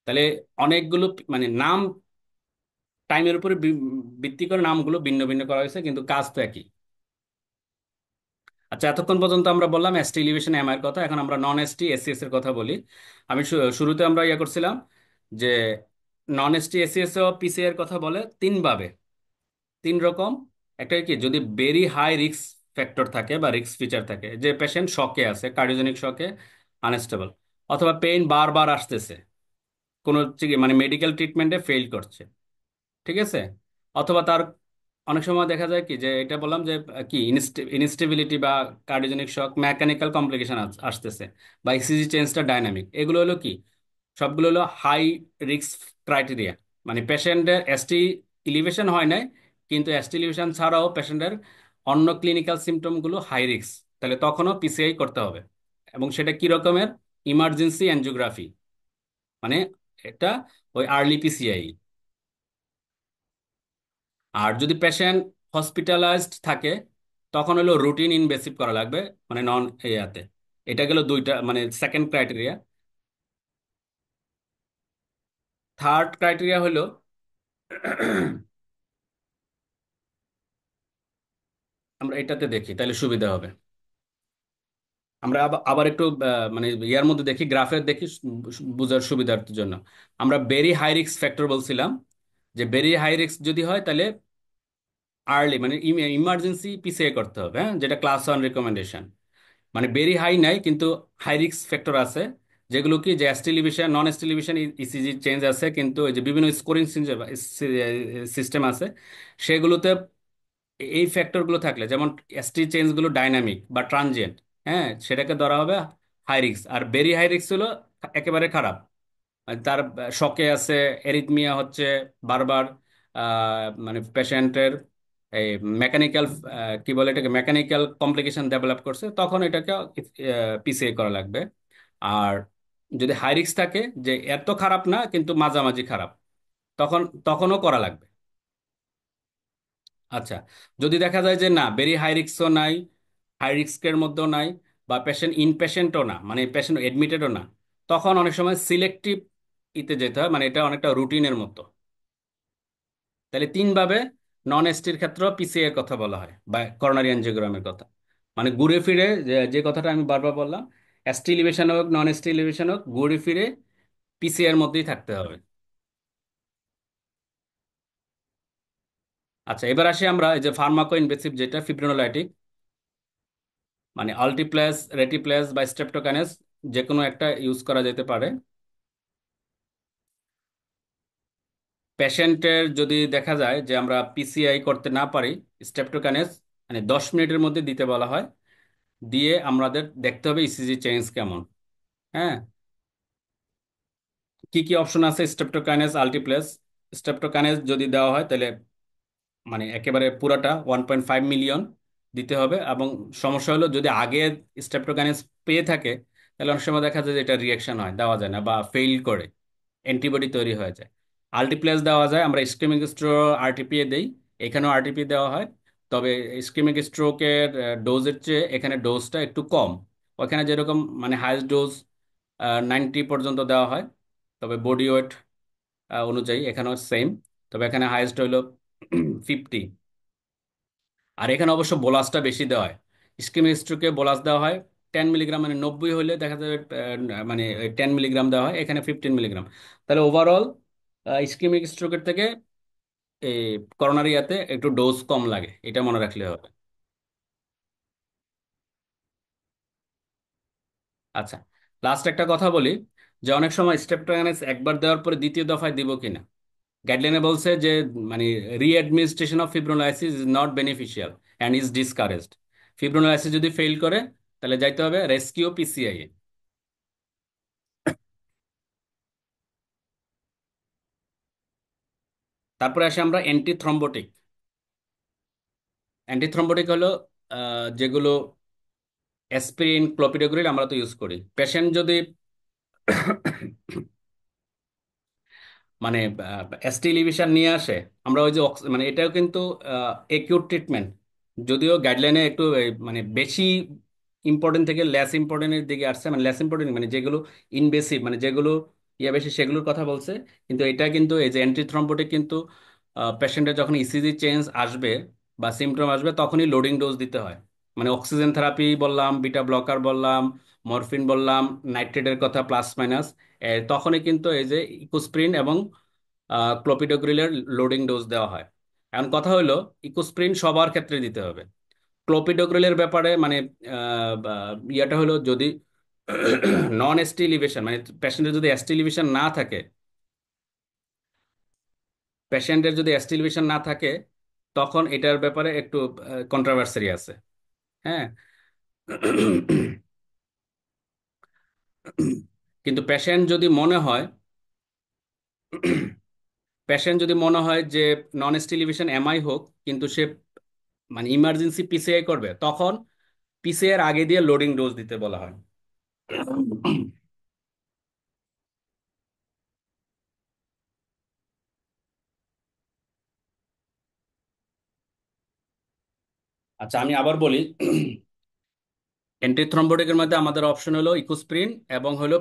তাহলে অনেকগুলো মানে নাম, টাইমের উপরে ভিত্তি করে নামগুলো ভিন্ন ভিন্ন করা হয়েছে, কিন্তু কাজ তো একই। আচ্ছা, এতক্ষণ পর্যন্ত আমরা বললাম এসটি এলিভেশন এম এর কথা, এখন আমরা নন এসটি এসসিএস এর কথা বলি। আমি শুরুতে আমরা ইয়ে করছিলাম যে নন এসটি এসসিএস ও পিসিআই এর কথা বলে তিন ভাবে, তিন রকম। একটা কি, যদি ভেরি হাই রিস্ক ফ্যাক্টর থাকে বা রিস্ক ফিচার থাকে, যে পেশেন্ট শকে আছে, কার্ডিওজেনিক শকে, আনস্টেবল, অথবা পেইন বারবার আসতেছে, কোনো মানে মেডিকেল ট্রিটমেন্টে ফেল করছে, ঠিক আছে, অথবা তার অনেক সময় দেখা যায় কি যে এটা বললাম যে কি ইনস্টেবিলিটি বা কার্ডিওজেনিক শক, মেকানিক্যাল কমপ্লিকেশন আসতেছে, বা ইসিজি চেঞ্জটা ডাইনামিক, এগুলো হলো কি, সবগুলো হলো হাই রিস্ক ক্রাইটেরিয়া। মানে পেশেন্টের এসটি ইলিভেশন হয় নাই, কিন্তু এসটি ইলিভেশন ছাড়াও পেশেন্টের অন্য ক্লিনিক্যাল সিমটমগুলো হাই রিস্ক, তাহলে তখনও পিসিআই করতে হবে। এবং সেটা কি রকমের? ইমার্জেন্সি অ্যানজিওগ্রাফি, মানে এটা ওই আর্লি পিসিআই। আর যদি পেশেন্ট হসপিটালাইজড থাকে, তখন হলো রুটিন ইনভেসিভ করা লাগবে, মানে নন এয়াতে। এটা গেল দুইটা, মানে সেকেন্ড ক্রাইটেরিয়া। থার্ড ক্রাইটেরিয়া হলো আমরা এটাতে দেখি তাহলে সুবিধা হবে। আমরা আবার একটু মানে ইয়ার মধ্যে দেখি, গ্রাফে দেখি, বোঝার সুবিধার জন্য। আমরা ভেরি হাই রিস্ক ফ্যাক্টর বলছিলাম, যে ভেরি হাই রিস্ক যদি হয় তাহলে আর্লি, মানে ইমার্জেন্সি পিছিয়ে করতে হবে, হ্যাঁ, যেটা ক্লাস 1 রেকমেন্ডেশন। মানে ভেরি হাই নাই, কিন্তু হাই রিস্ক ফ্যাক্টর আছে, যেগুলো কি, যে এস্টিলিভিশন নন এস্টিলিভিশন ইসিজি চেঞ্জ আছে, কিন্তু ওই যে বিভিন্ন স্কোরিং সিস্টেম আছে, সেগুলোতে এই ফ্যাক্টরগুলো থাকলে, যেমন এসটি চেঞ্জগুলো ডাইনামিক বা ট্রানজিয়েন্ট, হ্যাঁ, সেটাকে ধরা হবে হাই রিস্ক। আর ভেরি হাই রিস্ক হলো একেবারে খারাপ, আর তার শকে আছে, এরিথমিয়া হচ্ছে বারবার, মানে পেশেন্টের এই মেকানিক্যাল, কি বলে এটাকে, মেকানিক্যাল কমপ্লিকেশন ডেভেলপ করছে, তখন এটাকে পিসিআই করা লাগবে। আর যদি হাই রিস্ক থাকে, যে এত খারাপ না কিন্তু মাঝামাঝি খারাপ, তখনও করা লাগবে। আচ্ছা, যদি দেখা যায় যে না, ভেরি হাই রিস্কও নাই, হাই রিস্কের মধ্যেও নাই, বা পেশেন্ট ইনপেশেন্টও না, মানে পেশেন্ট এডমিটেডও না, তখন অনেক সময় সিলেক্টিভ ইতে যেতে হয়, মানে এটা অনেকটা রুটিনের মতো। তাহলে তিনভাবে নন এসটির ক্ষেত্রে পিসিআই এর কথা বলা হয়, বা করোনারি অ্যানজিওগ্রামের কথা। মানে ঘুরে ফিরে যে কথাটা আমি বারবার বললাম, এসটি এলিভেশন হোক নন এসটি এলিভেশন হোক, ঘুরে ফিরে পিসিআই এর মধ্যেই থাকতে হবে। আচ্ছা, এবার আসি আমরা এই যে ফার্মাকো ইনভেসিভ, যেটা ফিব্রিনোলাইটিক, মানে আল্টিপ্লেস, রেটিপ্লেস বা স্ট্রেপ্টোকাইনেস, যে কোনো একটা ইউজ করা যেতে পারে। পেশেন্টের যদি দেখা যায় যে আমরা পিসিআই করতে না পারি, স্ট্রেপ্টোকাইনেস মানে 10 মিনিটের মধ্যে দিতে বলা হয়, দিয়ে আমাদের দেখতে হবে ইসিজি চেঞ্জ কেমন। হ্যাঁ, কি কি অপশন আছে? স্ট্রেপ্টোকাইনেস, আল্টিপ্লেস। স্ট্রেপ্টোকাইনেস যদি দেওয়া হয় তাহলে মানে একেবারে পুরাটা 1.5 মিলিয়ন দিতে হবে। এবং সমস্যা হলো যদি আগে স্ট্রেপ্টোকাইনেস পেয়ে থাকে, তাহলে অনেক সময় দেখা যায় যে এটা রিয়াকশন হয়, দেওয়া যায় না বা ফেইল করে, অ্যান্টিবডি তৈরি হয়ে যায়। আল্টিপ্লেস দেওয়া যায়, আমরা ইসকেমিক স্ট্রো আরটিপি দেই, এখানেও আরটিপি দেওয়া হয়। তবে ইসকেমিক স্ট্রোকের ডোজের চেয়ে এখানে ডোজটা একটু কম। ওখানে যেরকম মানে হাইস্ট ডোজ 90 পর্যন্ত দেওয়া হয়, তবে বডি ওয়েট অনুযায়ী এখানেও সেম, তবে এখানে হাইস্ট হইলো 50। আর এখানে অবশ্য বোলাসটা বেশি দেওয়া হয়। ইসকেমিক স্ট্রোকে বোলাস দেওয়া হয় 10 মিলিগ্রাম, মানে 90 হলে দেখা যাবে মানে 10 মিলিগ্রাম দেওয়া হয়, এখানে 15 মিলিগ্রাম। তাহলে ওভারঅল ইসকেমিক স্ট্রোকের থেকে এই করোনারিয়াতে একটু ডোজ কম লাগে, এটা মনে রাখলে হবে। আচ্ছা, লাস্ট একটা কথা বলি, যে অনেক সময় স্টেপটোয়াইনাস একবার দেওয়ার পরে দ্বিতীয় দফায় দিব কিনা। গাইডলাইনে বলছে যে মানে readministration of fibrolysis is not beneficial and is discouraged. Fibrolysis যদি ফেল করে, তাহলে যাইতে হবে রেস্কিউ পিসিআই এ। তারপরে আসি আমরা অ্যান্টিথ্রম্বোটিক। অ্যান্টিথ্রম্বোটিক হলো যেগুলো অ্যাসপিরিন, ক্লোপিডোগ্রিল আমরা তো ইউজ করি। পেশেন্ট যদি মানে এসটি লিভিশন নিয়ে আসে, আমরা ওই যে মানে এটাও কিন্তু একিউট ট্রিটমেন্ট, যদিও গাইডলাইনে একটু মানে বেশি ইম্পর্টেন্ট থেকে লেস ইম্পর্টেন্টের দিকে আসছে, মানে লেস ইম্পর্টেন্ট মানে যেগুলো ইনভেসিভ, মানে যেগুলো ইয়া বেশি সেগুলোর কথা বলছে। কিন্তু এটা কিন্তু এই যে অ্যান্টিথ্রম্বোটিক কিন্তু পেশেন্টের যখন ইসিজি চেঞ্জ আসবে বা সিমটম আসবে তখনই লোডিং ডোজ দিতে হয়। মানে অক্সিজেন থেরাপি বললাম, বিটা ব্লকার বললাম, মরফিন বললাম, নাইট্রেটের কথা প্লাস মাইনাস, তখনই কিন্তু এই যে ইকোস্প্রিন এবং ক্লোপিডোগ্রিলের লোডিং ডোজ দেওয়া হয়। এখন কথা হলো ইকোস্প্রিন সবার ক্ষেত্রে দিতে হবে। ক্লোপিডোগ্রিলের ব্যাপারে মানে ইয়াটা হলো যদি নন এসটি এলিভেশন মানে পেশেন্টের যদি এসটি এলিভেশন না থাকে, পেশেন্টের যদি এসটি এলিভেশন না থাকে তখন এটার ব্যাপারে একটু কন্ট্রোভার্সি আছে। হ্যাঁ। কিন্তু পেশেন্ট যদি মনে হয় যে নন এসটি এলিভেশন এমআই হোক, কিন্তু সে মানে ইমার্জেন্সি পিসিআই করবে, তখন পিসিআই এর আগে দিয়ে লোডিং ডোজ দিতে বলা হয়। আচ্ছা, আমি আবার বলি। অ্যান্টিথ্রম্বোটিকের মধ্যে আমাদের অপশন হলো ইকোস্প্রিন এবং হলো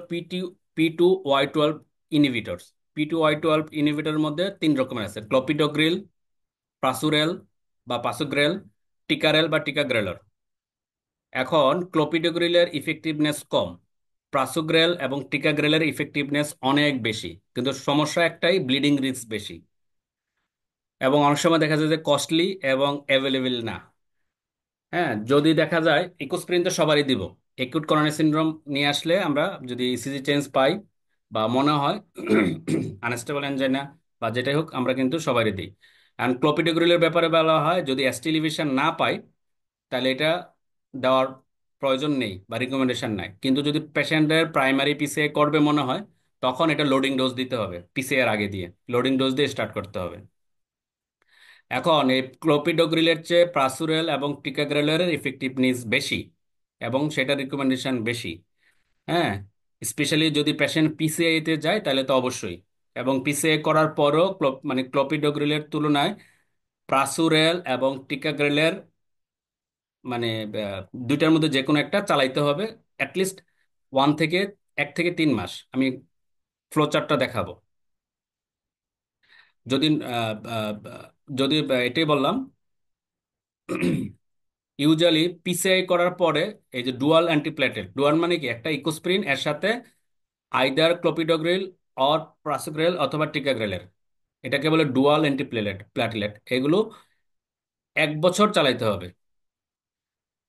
P2Y12 ইনহিবিটরস। P2Y12 ইনহিবিটরের মধ্যে তিন রকমের আছে: ক্লোপিডোগ্রিল, প্রাসুরেল বা পাসুগ্রেল, টিকারেল বা টিকাগ্রেলর। এখন ক্লোপিডোগ্রিলের ইফেক্টিভনেস কম, প্রাসুগ্রেল এবং টিকাগ্রেলের ইফেক্টিভনেস অনেক বেশি, কিন্তু সমস্যা একটাই, ব্লিডিং রিস্ক বেশি এবং অনেক সময় দেখা যায় যে কস্টলি এবং অ্যাভেলেবেল না। হ্যাঁ, যদি দেখা যায় ইকোস্প্রিন তো সবারই দিব। একিউট করোনারি সিনড্রোম নিয়ে আসলে আমরা যদি ইসিজি চেঞ্জ পাই বা মনে হয় আনস্টেবল এনজাইনা বা যেটাই হোক, আমরা কিন্তু সবারই দিই। অ্যান্ড ক্লোপিডোগ্রিলের ব্যাপারে বলা হয় যদি এসটি লিভিশন না পাই তাহলে এটা দেওয়ার প্রয়োজন নেই বা রিকমেন্ডেশন নাই। কিন্তু যদি পেশেন্টের প্রাইমারি পিসিআই করবে মনে হয়, তখন এটা লোডিং ডোজ দিতে হবে, পিসিআই এর আগে দিয়ে লোডিং ডোজ দিয়ে স্টার্ট করতে হবে। এখন এই ক্লোপিডোগ্রিলের চেয়ে প্রাসুরেল এবং টিকাগ্রেলের ইফেক্টিভনেস বেশি এবং সেটা রিকমেন্ডেশন বেশি। হ্যাঁ, স্পেশালি যদি পেশেন্ট পিসিআই তে যায় তাহলে তো অবশ্যই। এবং পিসিআই করার পরও মানে ক্লোপিডোগ্রিলের তুলনায় প্রাসুরেল এবং টিকাগ্রেলের মানে দুইটার মধ্যে যে কোনো একটা চালাইতে হবে অ্যাটলিস্ট 1 থেকে 3 মাস। আমি ফ্লো চার্টটা দেখাবো। যদি আহ, আহ, যদি এটাই বললাম, ইউজুয়ালি পিসিআই করার পরে এই যে ডুয়াল অ্যান্টিপ্লেটেড, ডুয়াল মানে কি একটা ইকোস্প্রিন এর সাথে আইদার ক্লোপিডোগ্রিল অর প্রাসোগ্রিল অথবা টিকাগ্রেলের, এটাকে বলে ডুয়াল প্ল্যাটেলেট। এগুলো 1 বছর চালাইতে হবে।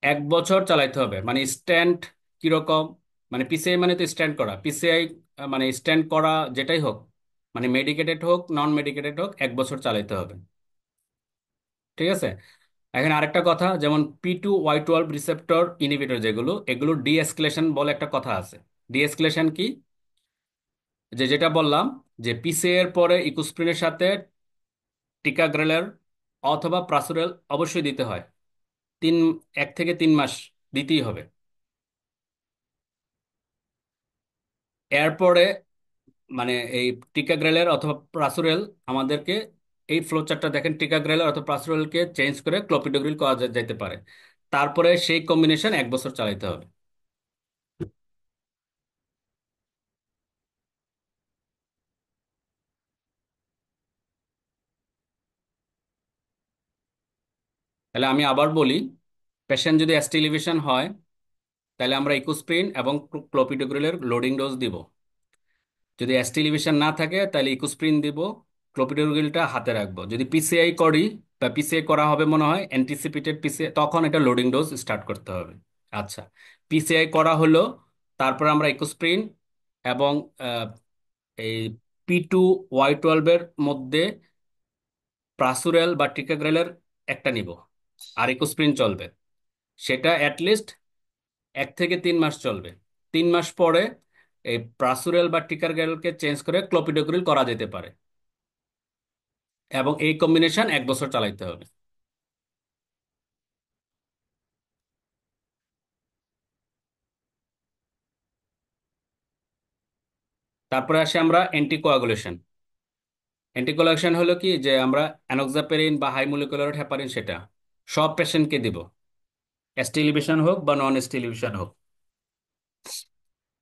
1 বছর চালাইতে হবে মানে স্ট্যান্ড কিরকম, মানে পিসিআই মানে তো স্ট্যান্ড করা, পিসিআই মানে স্ট্যান্ড করা যেটাই হোক, মানে মেডিকেটেড হোক নন মেডিকেটেড হোক, 1 বছর চালাইতে হবে। ঠিক আছে। এখন আরেকটা কথা, যেমন P2Y12 রিসেপ্টর ইনহিবিটর যেগুলো, এগুলো ডি এসকেলেশন বলে একটা কথা আছে। ডি এসকেলেশন কি? যেটা বললাম যে পিসিএ এর পরে ইকুস্প্রিনের সাথে টিকাগ্রেলের অথবা প্রাসুরেল অবশ্যই দিতে হয়। তিন 1 থেকে 3 মাস দিতেই হবে। এরপরে মানে এই টিকাগ্রেলের অথবা প্রাসুরেল আমাদেরকে, এই ফ্লোচার্টটা দেখেন, টিকাগ্রেলের অথবা প্রাসুরেলকে চেঞ্জ করে ক্লোপিডোগ্রিল করা যেতে পারে। তারপরে সেই কম্বিনেশন 1 বছর চালাইতে হবে। তাহলে আমি আবার বলি, পেশেন্ট যদি এসটি এলিভেশন হয় তাহলে আমরা ইকোস্প্রিন এবং ক্লোপিডোগ্রিলের লোডিং ডোজ দিব। যদি এসটি এলিভেশন না থাকে তাহলে ইকোস্প্রিন দিব, ক্লোপিডোগ্রিলটা হাতে রাখবো। যদি পিসিআই করি বা পিসিআই করা হবে মনে হয় অ্যান্টিসিপেটেড পিসিআই, তখন এটা লোডিং ডোজ স্টার্ট করতে হবে। আচ্ছা, পিসিআই করা হলো, তারপর আমরা ইকোস্প্রিন এবং আহ, এই P2Y12 এর মধ্যে প্রাসুরেল বা টিকাগ্রেলের একটা নিব, আর ইকোস্প্রিন চলবে। সেটা অ্যাটলিস্ট 1 থেকে 3 মাস চলবে। 3 মাস পরে এই প্রাসুরেল বা টিকাগ্রেলকে চেঞ্জ করে ক্লোপিডোগ্রিল করা যেতে পারে। এবং এই কম্বিনেশন 1 বছর চালাইতে হবে। তারপরে আসি আমরা অ্যান্টিকোয়াগুলেশন। অ্যান্টিকোয়াগুলেশন হলো কি, যে আমরা অ্যানোক্সাপেরিন বা হাই মলিকুলার হেপারিন সেটা সব পেশেন্টকে দিব, স্টিলিভিশন হোক বা নন স্টিলিভিশন হোক।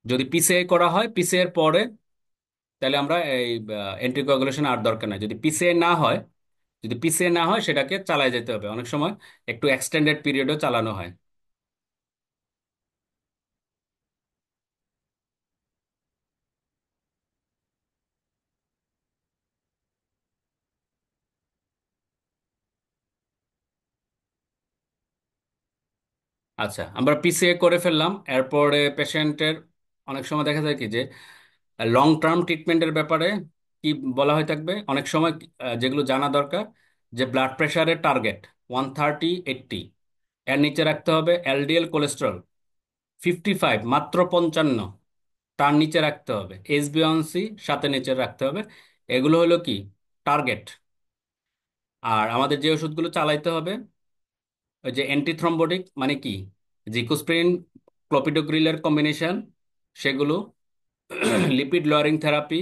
যদি পিসিআই করা হয়, পিসিআই এর পরে তাহলে আমরা এই অ্যান্টিকোয়াগুলেশন আর দরকার নাই। যদি পিসিআই না হয়, যদি পিসিআই না হয় সেটাকে চালায় যেতে হবে, অনেক সময় একটু এক্সটেন্ডেড পিরিয়ডও চালানো হয়। আচ্ছা, আমরা পিসিএ করে ফেললাম, এরপরে পেশেন্টের অনেক সময় দেখা যায় কি যে লং টার্ম ট্রিটমেন্টের ব্যাপারে কি বলা হয়ে থাকবে অনেক সময়, যেগুলো জানা দরকার, যে ব্লাড প্রেশারের টার্গেট 130/80, এর নিচে রাখতে হবে। এলডিএল কোলেস্টেরল 55, মাত্র 55, তার নিচে রাখতে হবে। এইচবিএওয়ানসি সাথে নিচে রাখতে হবে। এগুলো হলো কি টার্গেট। আর আমাদের যে ওষুধগুলো চালাইতে হবে, ওই যে অ্যান্টিথ্রম্বোটিক মানে কি, জিকোস্প্রিন ক্লোপিডোগ্রিলের কম্বিনেশন, সেগুলো, লিপিড লোয়ারিং থেরাপি।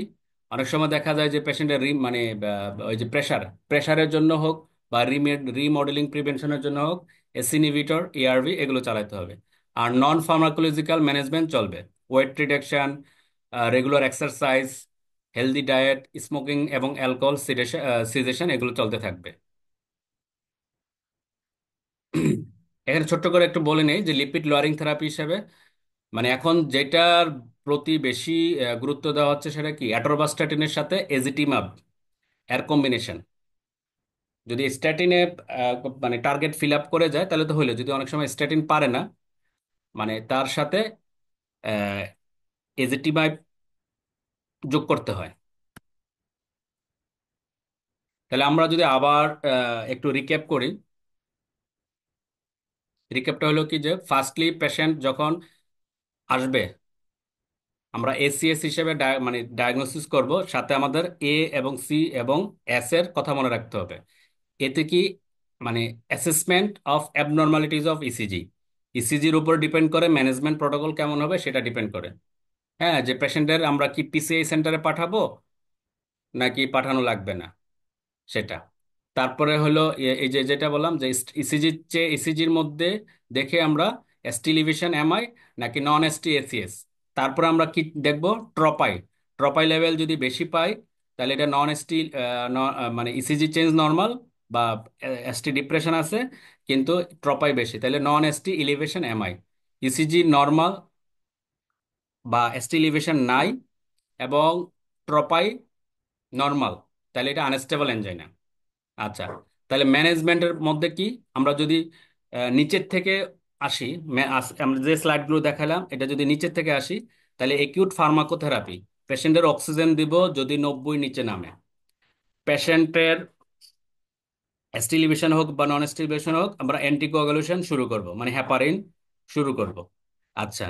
অনেক সময় দেখা যায় যে পেশেন্টের মানে ওই যে প্রেশারের জন্য হোক বা রিমডেলিং প্রিভেনশনের জন্য হোক, এস ইনহিবিটর, এআরভি, এগুলো চালাতে হবে। আর নন ফার্মাকোলজিক্যাল ম্যানেজমেন্ট চলবে, weight reduction, regular exercise, healthy diet, smoking এবং অ্যালকোহল সিজেশন, এগুলো চলতে থাকবে। এখানে ছোট্ট করে একটু বলে নেই যে লিপিড লোয়ারিং থেরাপি হিসেবে মানে এখন যেটার প্রতি বেশি গুরুত্ব দেওয়া হচ্ছে সেটা কি, অ্যাটোরবাস্টাটিনের সাথে এজিটিমাব এর কম্বিনেশন। যদি স্ট্যাটিনে মানে টার্গেট ফিল আপ করে যায় তাহলে তো হইলো, যদি অনেক সময় স্ট্যাটিন পারে না, মানে তার সাথে এজিটিমাব যোগ করতে হয়। তাহলে আমরা যদি আবার একটু রিক্যাপ করি, রিক্যাপটা হলো কি যে ফার্স্টলি পেশেন্ট যখন আসবে, আমরা এসিএস হিসেবে মানে ডায়াগনোসিস করব, সাথে আমাদের এ এবং সি এবং এস এর কথা মনে রাখতে হবে। এতে কি মানে assessment of abnormalities of ECG, ইসিজির উপর ডিপেন্ড করে ম্যানেজমেন্ট প্রোটোকল কেমন হবে সেটা ডিপেন্ড করে। হ্যাঁ, যে পেশেন্টের আমরা কি পিসিআই সেন্টারে পাঠাবো নাকি পাঠানো লাগবে না সেটা। তারপরে হলো এই যে যেটা বললাম যে ইসিজির চেয়ে ইসিজির মধ্যে দেখে আমরা এসটি লিভিশন এমআই নাকি নন এসটি এসিএস। তারপরে আমরা কি দেখব, ট্রপাই, ট্রপাই লেভেল যদি বেশি পাই তাহলে এটা নন এসটি, মানে ইসিজি চেঞ্জ নর্মাল বা এসটি ডিপ্রেশন আছে কিন্তু ট্রপাই বেশি, তাহলে non ST elevation MI. ECG normal বা এসটি ইলিভেশন নাই এবং ট্রপাই নর্মাল, তাহলে এটা আনস্টেবল এনজাইনা। আচ্ছা, তাহলে ম্যানেজমেন্টের মধ্যে কি, আমরা যদি নিচের থেকে আসি, আমরা যে স্লাইডগুলো দেখালাম এটা যদি নিচের থেকে আসি, তাহলে একিউট ফার্মাকোথেরাপি, পেশেন্টের অক্সিজেন দিব যদি 90 নিচে নামে। পেশেন্টের স্টিলিভেশন হোক বা নন স্টিলিভেশন হোক, আমরা অ্যান্টিকোয়াগুলেশন শুরু করব, মানে হ্যাপারিন শুরু করব। আচ্ছা,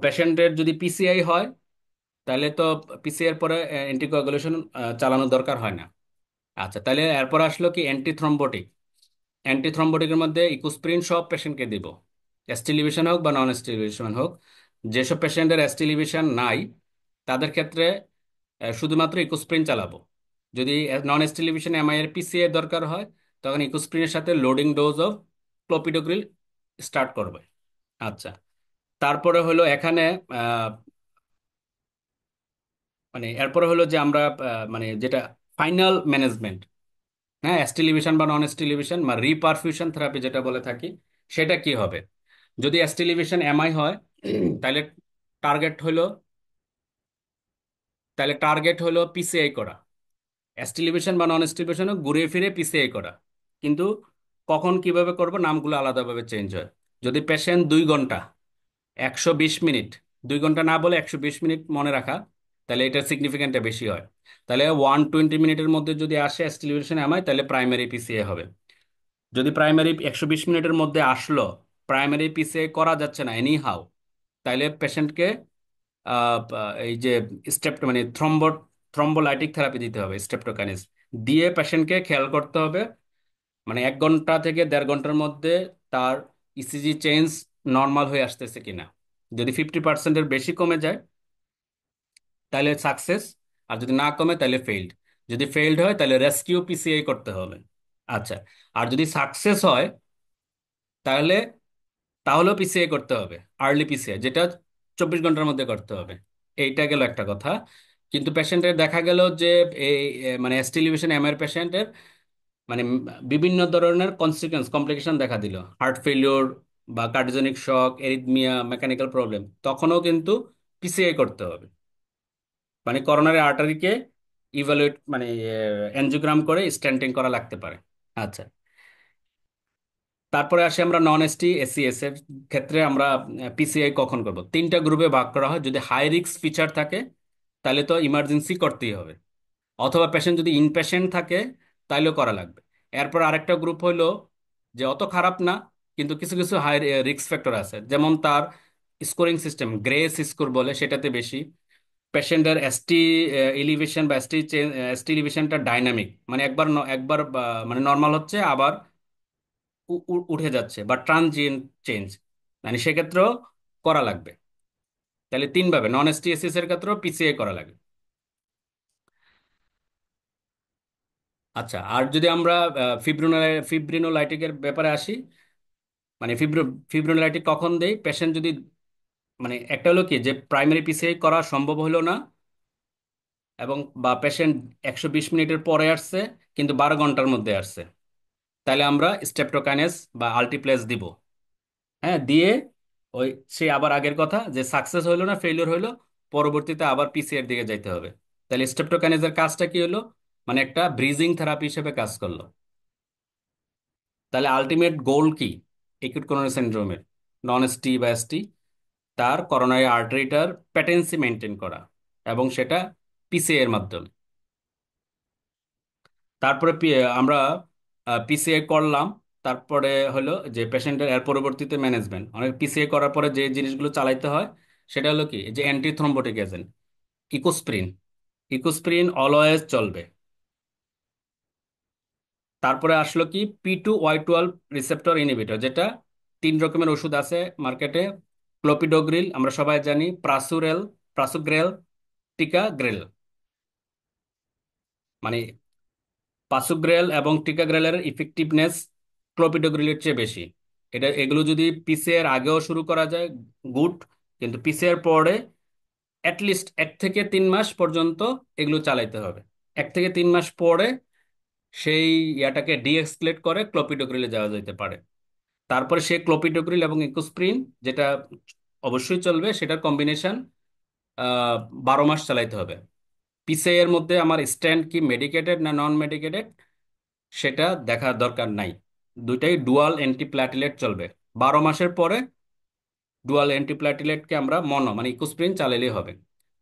পেশেন্টের যদি পিসিআই হয় তাহলে তো পিসিআই এর পরে অ্যান্টিকোয়াগুলেশন চালানোর দরকার হয় না। আচ্ছা, তাহলে এরপর আসলো কি অ্যান্টিথ্রম্বোটিক। অ্যান্টিথ্রম্বোটিকের মধ্যে ইকুস্প্রিন সব পেশেন্টকে দিব, স্টিলিভিশন হোক বা নন স্টিলিভিশন হোক। যেসব পেশেন্টের স্টিলিভিশন নাই তাদের ক্ষেত্রে শুধুমাত্র ইকুস্প্রিন চালাবো। যদি নন স্টিলিভিশন এমআই এর পিসিএ দরকার হয় তখন ইকুস্প্রিনের সাথে loading dose of clopidogrel start করবে। আচ্ছা, তারপরে হলো এখানে আহ, মানে এরপরে হলো যে আমরা মানে যেটা ফাইনাল ম্যানেজমেন্ট, হ্যাঁ, স্টিলিভিশন বা নন স্টিলিভিশন বা রিপারফিউশন থেরাপি যেটা বলে থাকি, সেটা কি হবে। যদি স্টিলিভিশন এমআই হয় তাহলে টার্গেট হলো তাহলে টার্গেট হলো পিসিআই করা। স্টিলিভিশন বা নন স্টিলিভিশন ঘুরে ফিরে পিসিআই করা, কিন্তু কখন কিভাবে করব নামগুলো আলাদাভাবে চেঞ্জ হয়। যদি পেশেন্ট 2 ঘন্টা 120 মিনিট, 2 ঘন্টা না বলে 120 মিনিট মনে রাখা, তাহলে এটা সিগনিফিকেন্টটা বেশি হয়। তাহলে 120 মিনিটের মধ্যে যদি আসে স্টিলিভিশন এমআই তাহলে প্রাইমারি পিসিআই হবে। যদি প্রাইমারি 120 মিনিটের মধ্যে আসলো, প্রাইমারি পিসিআই করা যাচ্ছে না এনি হাউ, তাইলে পেশেন্টকে এই যে মানে থ্রম্বোলাইটিক থেরাপি দিতে হবে, স্ট্রেপ্টোকাইনেস। দিয়ে পেশেন্টকে খেয়াল করতে হবে, মানে 1 ঘন্টা থেকে 1.5 ঘন্টার মধ্যে তার ইসিজি চেঞ্জ নর্মাল হয়ে আসতেছে কিনা। যদি 50%-এর বেশি কমে যায় তাহলে সাকসেস, আর যদি না কমে তাহলে ফেইল্ড। যদি ফেইল্ড হয় তাহলে রেস্কিউ পিসিআই করতে হবে। আচ্ছা, আর যদি সাকসেস হয় তাহলে তাহলেও পিসিআই করতে হবে, আর্লি পিসিআই, যেটা 24 ঘন্টার মধ্যে করতে হবে। এইটা গেল একটা কথা। কিন্তু পেশেন্টের দেখা গেল যে এই মানে এসটি এলিভেশন এম এর পেশেন্টের মানে বিভিন্ন ধরনের কনসিকুয়েন্স কমপ্লিকেশন দেখা দিল, হার্ট ফেলিওর বা cardiogenic shock, arrhythmia, mechanical problem, তখনও কিন্তু পিসিআই করতে হবে। মানে করোনারি আর্টারিকে ইভালুয়েট মানে এনজিওগ্রাম করে স্ট্যান্টিং করা লাগতে পারে। আচ্ছা, তারপরে আসি আমরা নন এসটি এসসিএস এর ক্ষেত্রে আমরা পিসিআই কখন করব। 3টা গ্রুপে ভাগ করা হয়। যদি হাই রিস্ক ফিচার থাকে তাহলে তো ইমার্জেন্সি করতেই হবে, অথবা পেশেন্ট যদি ইনপেশেন্ট থাকে তাইলেও করা লাগবে। এরপর আরেকটা গ্রুপ হইলো যে অত খারাপ না, কিন্তু কিছু কিছু হাই রিস্ক ফ্যাক্টর আছে, যেমন তার স্কোরিং সিস্টেম গ্রেস স্কোর বলে সেটাতে বেশি, পেশেন্টের এসটি এলিভেশন বা এসটি এলিভেশনটা ডাইনামিক, মানে একবার মানে নর্মাল হচ্ছে আবার উঠে যাচ্ছে, বা ট্রানজিয়েন্ট চেঞ্জ, মানে সেক্ষেত্রেও করা লাগবে। তাহলে 3 ভাবে নন এসটিএসএস এর ক্ষেত্রেও পিসিআই করা লাগে। আচ্ছা, আর যদি আমরা ফিব্রিনোলাইটিকের ব্যাপারে আসি, মানে ফিব্রিনোলাইটিক কখন দেই পেশেন্ট যদি, মানে একটা হলো কি যে প্রাইমারি পিসিআই করা সম্ভব হলো না, এবং বা পেশেন্ট 120 মিনিটের পরে আসছে কিন্তু 12 ঘন্টার মধ্যে আসছে, তাহলে আমরা স্টেপ্টোকাইনেস বা আল্টিপ্লেস দিব। হ্যাঁ, দিয়ে ওই সে আবার আগের কথা যে সাকসেস হইলো না ফেলিওর হইলো, পরবর্তীতে আবার পিসিআর দিকে যাইতে হবে। তাহলে স্টেপ্টোকাইনেসের কাজটা কি হলো, মানে একটা ব্রিজিং থেরাপি হিসেবে কাজ করলো। তাহলে আলটিমেট গোল কি একিউট করোনারি সিনড্রোমের, নন এসটি বা এসটি, তার করোনারি আর্টারিটার প্যাটেন্সি মেনটেন করা, এবং সেটা পিসিআই এর মাধ্যমে। তারপরে আমরা পিসিআই করলাম, তারপরে হলো যে পেশেন্টের এর পরবর্তীতে ম্যানেজমেন্ট। অনেক পিসিআই করার পরে যে জিনিসগুলো চালাইতে হয় সেটা হলো কি যে anti thrombotic agent, Ecosprin. Ecosprin always চলবে। তারপরে আসলো কি P2Y12 রিসেপ্টর ইনহিবিটর, যেটা 3 রকমের ওষুধ আছে মার্কেটে। ক্লোপিডোগ্রিল আমরা সবাই জানি, প্রাসুগ্রেল, টিকাগ্রেল। মানে পাসুগ্রেল এবং টিকাগ্রেলের ইফেক্টিভনেস ক্লোপিডোগ্রিলের চেয়ে বেশি। এগুলো যদি পিসিআর আগেও শুরু করা যায় গুড, কিন্তু পিসিআর পরে অ্যাটলিস্ট 1 থেকে 3 মাস পর্যন্ত এগুলো চালাইতে হবে। 1 থেকে 3 মাস পরে সেই ইয়াটাকে ডিএক্সকেলেট করে ক্লোপিডোগ্রিলে যাওয়া যেতে পারে। তারপরে সে ক্লোপিডোগ্রিল এবং ইকোস্প্রিন, যেটা অবশ্যই চলবে, সেটার কম্বিনেশন 12 মাস চালাইতে হবে। পিসিআই এর মধ্যে আমার স্ট্যান্ড কি মেডিকেটেড না নন মেডিকেটেড সেটা দেখার দরকার নাই, দুইটাই ডুয়াল অ্যান্টিপ্ল্যাটিলেট চলবে। 12 মাসের পরে ডুয়াল অ্যান্টিপ্ল্যাটিলেটকে আমরা মানে ইকোস্প্রিন চালাইলেই হবে।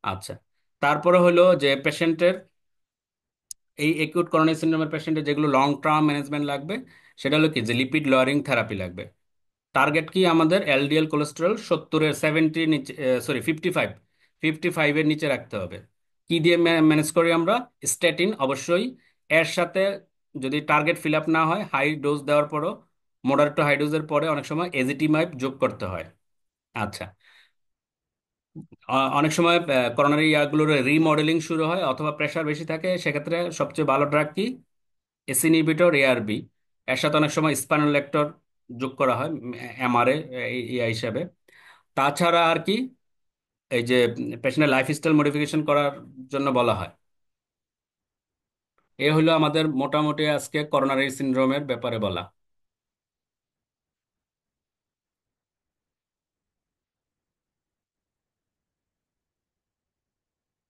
আচ্ছা, তারপরে হলো যে পেশেন্টের এই একিউট করোনারি সিনড্রোমের পেশেন্টের যেগুলো লং টার্ম ম্যানেজমেন্ট লাগবে, সেটা হলো কি যে লিপিড লোয়ারিং থেরাপি লাগবে। টার্গেট কি আমাদের এলডিএল কোলেস্টেরল 70-এর 70 নিচে, সরি 55-এর নিচে রাখতে হবে। কি দিয়ে ম্যানেজ করি আমরা? স্ট্যাটিন অবশ্যই। এর সাথে যদি টার্গেট ফিল আপ না হয়, হাই ডোজ দেওয়ার পরও, মডারেট টু হাই ডোজের পরে অনেক সময় এজিটিমাইব যোগ করতে হয়। আচ্ছা, অনেক সময় করোনারি ইয়ারগুলোর রিমডেলিং শুরু হয় অথবা প্রেশার বেশি থাকে, সেক্ষেত্রে সবচেয়ে ভালো ড্রাগ কি? AC inhibitor, ARB. এর সাথে অনেক সময় স্পাইনোলেক্টর যোগ করা হয় এমআরএ ইয়া হিসাবে। তাছাড়া আর কি, এই যে পেশেন্টের লাইফস্টাইল মডিফিকেশন করার জন্য বলা হয়। এ হলো আমাদের মোটামুটি আজকে করোনারি সিনড্রোমের ব্যাপারে বলা।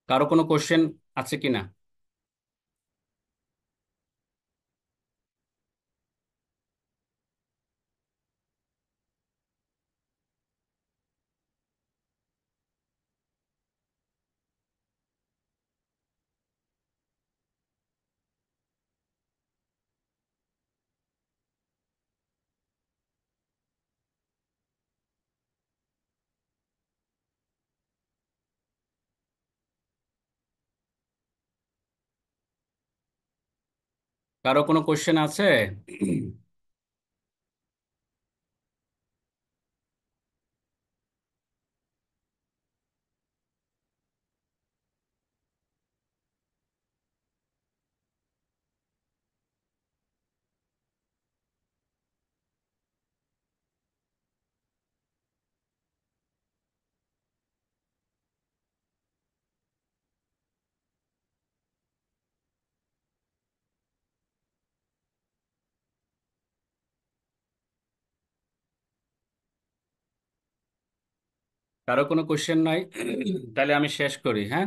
কারো কোনো কোশ্চেন আছে কিনা? কারো কোনো কোশ্চেন আছে? কারো কোনো কোশ্চেন নাই? তাহলে আমি শেষ করি, হ্যাঁ।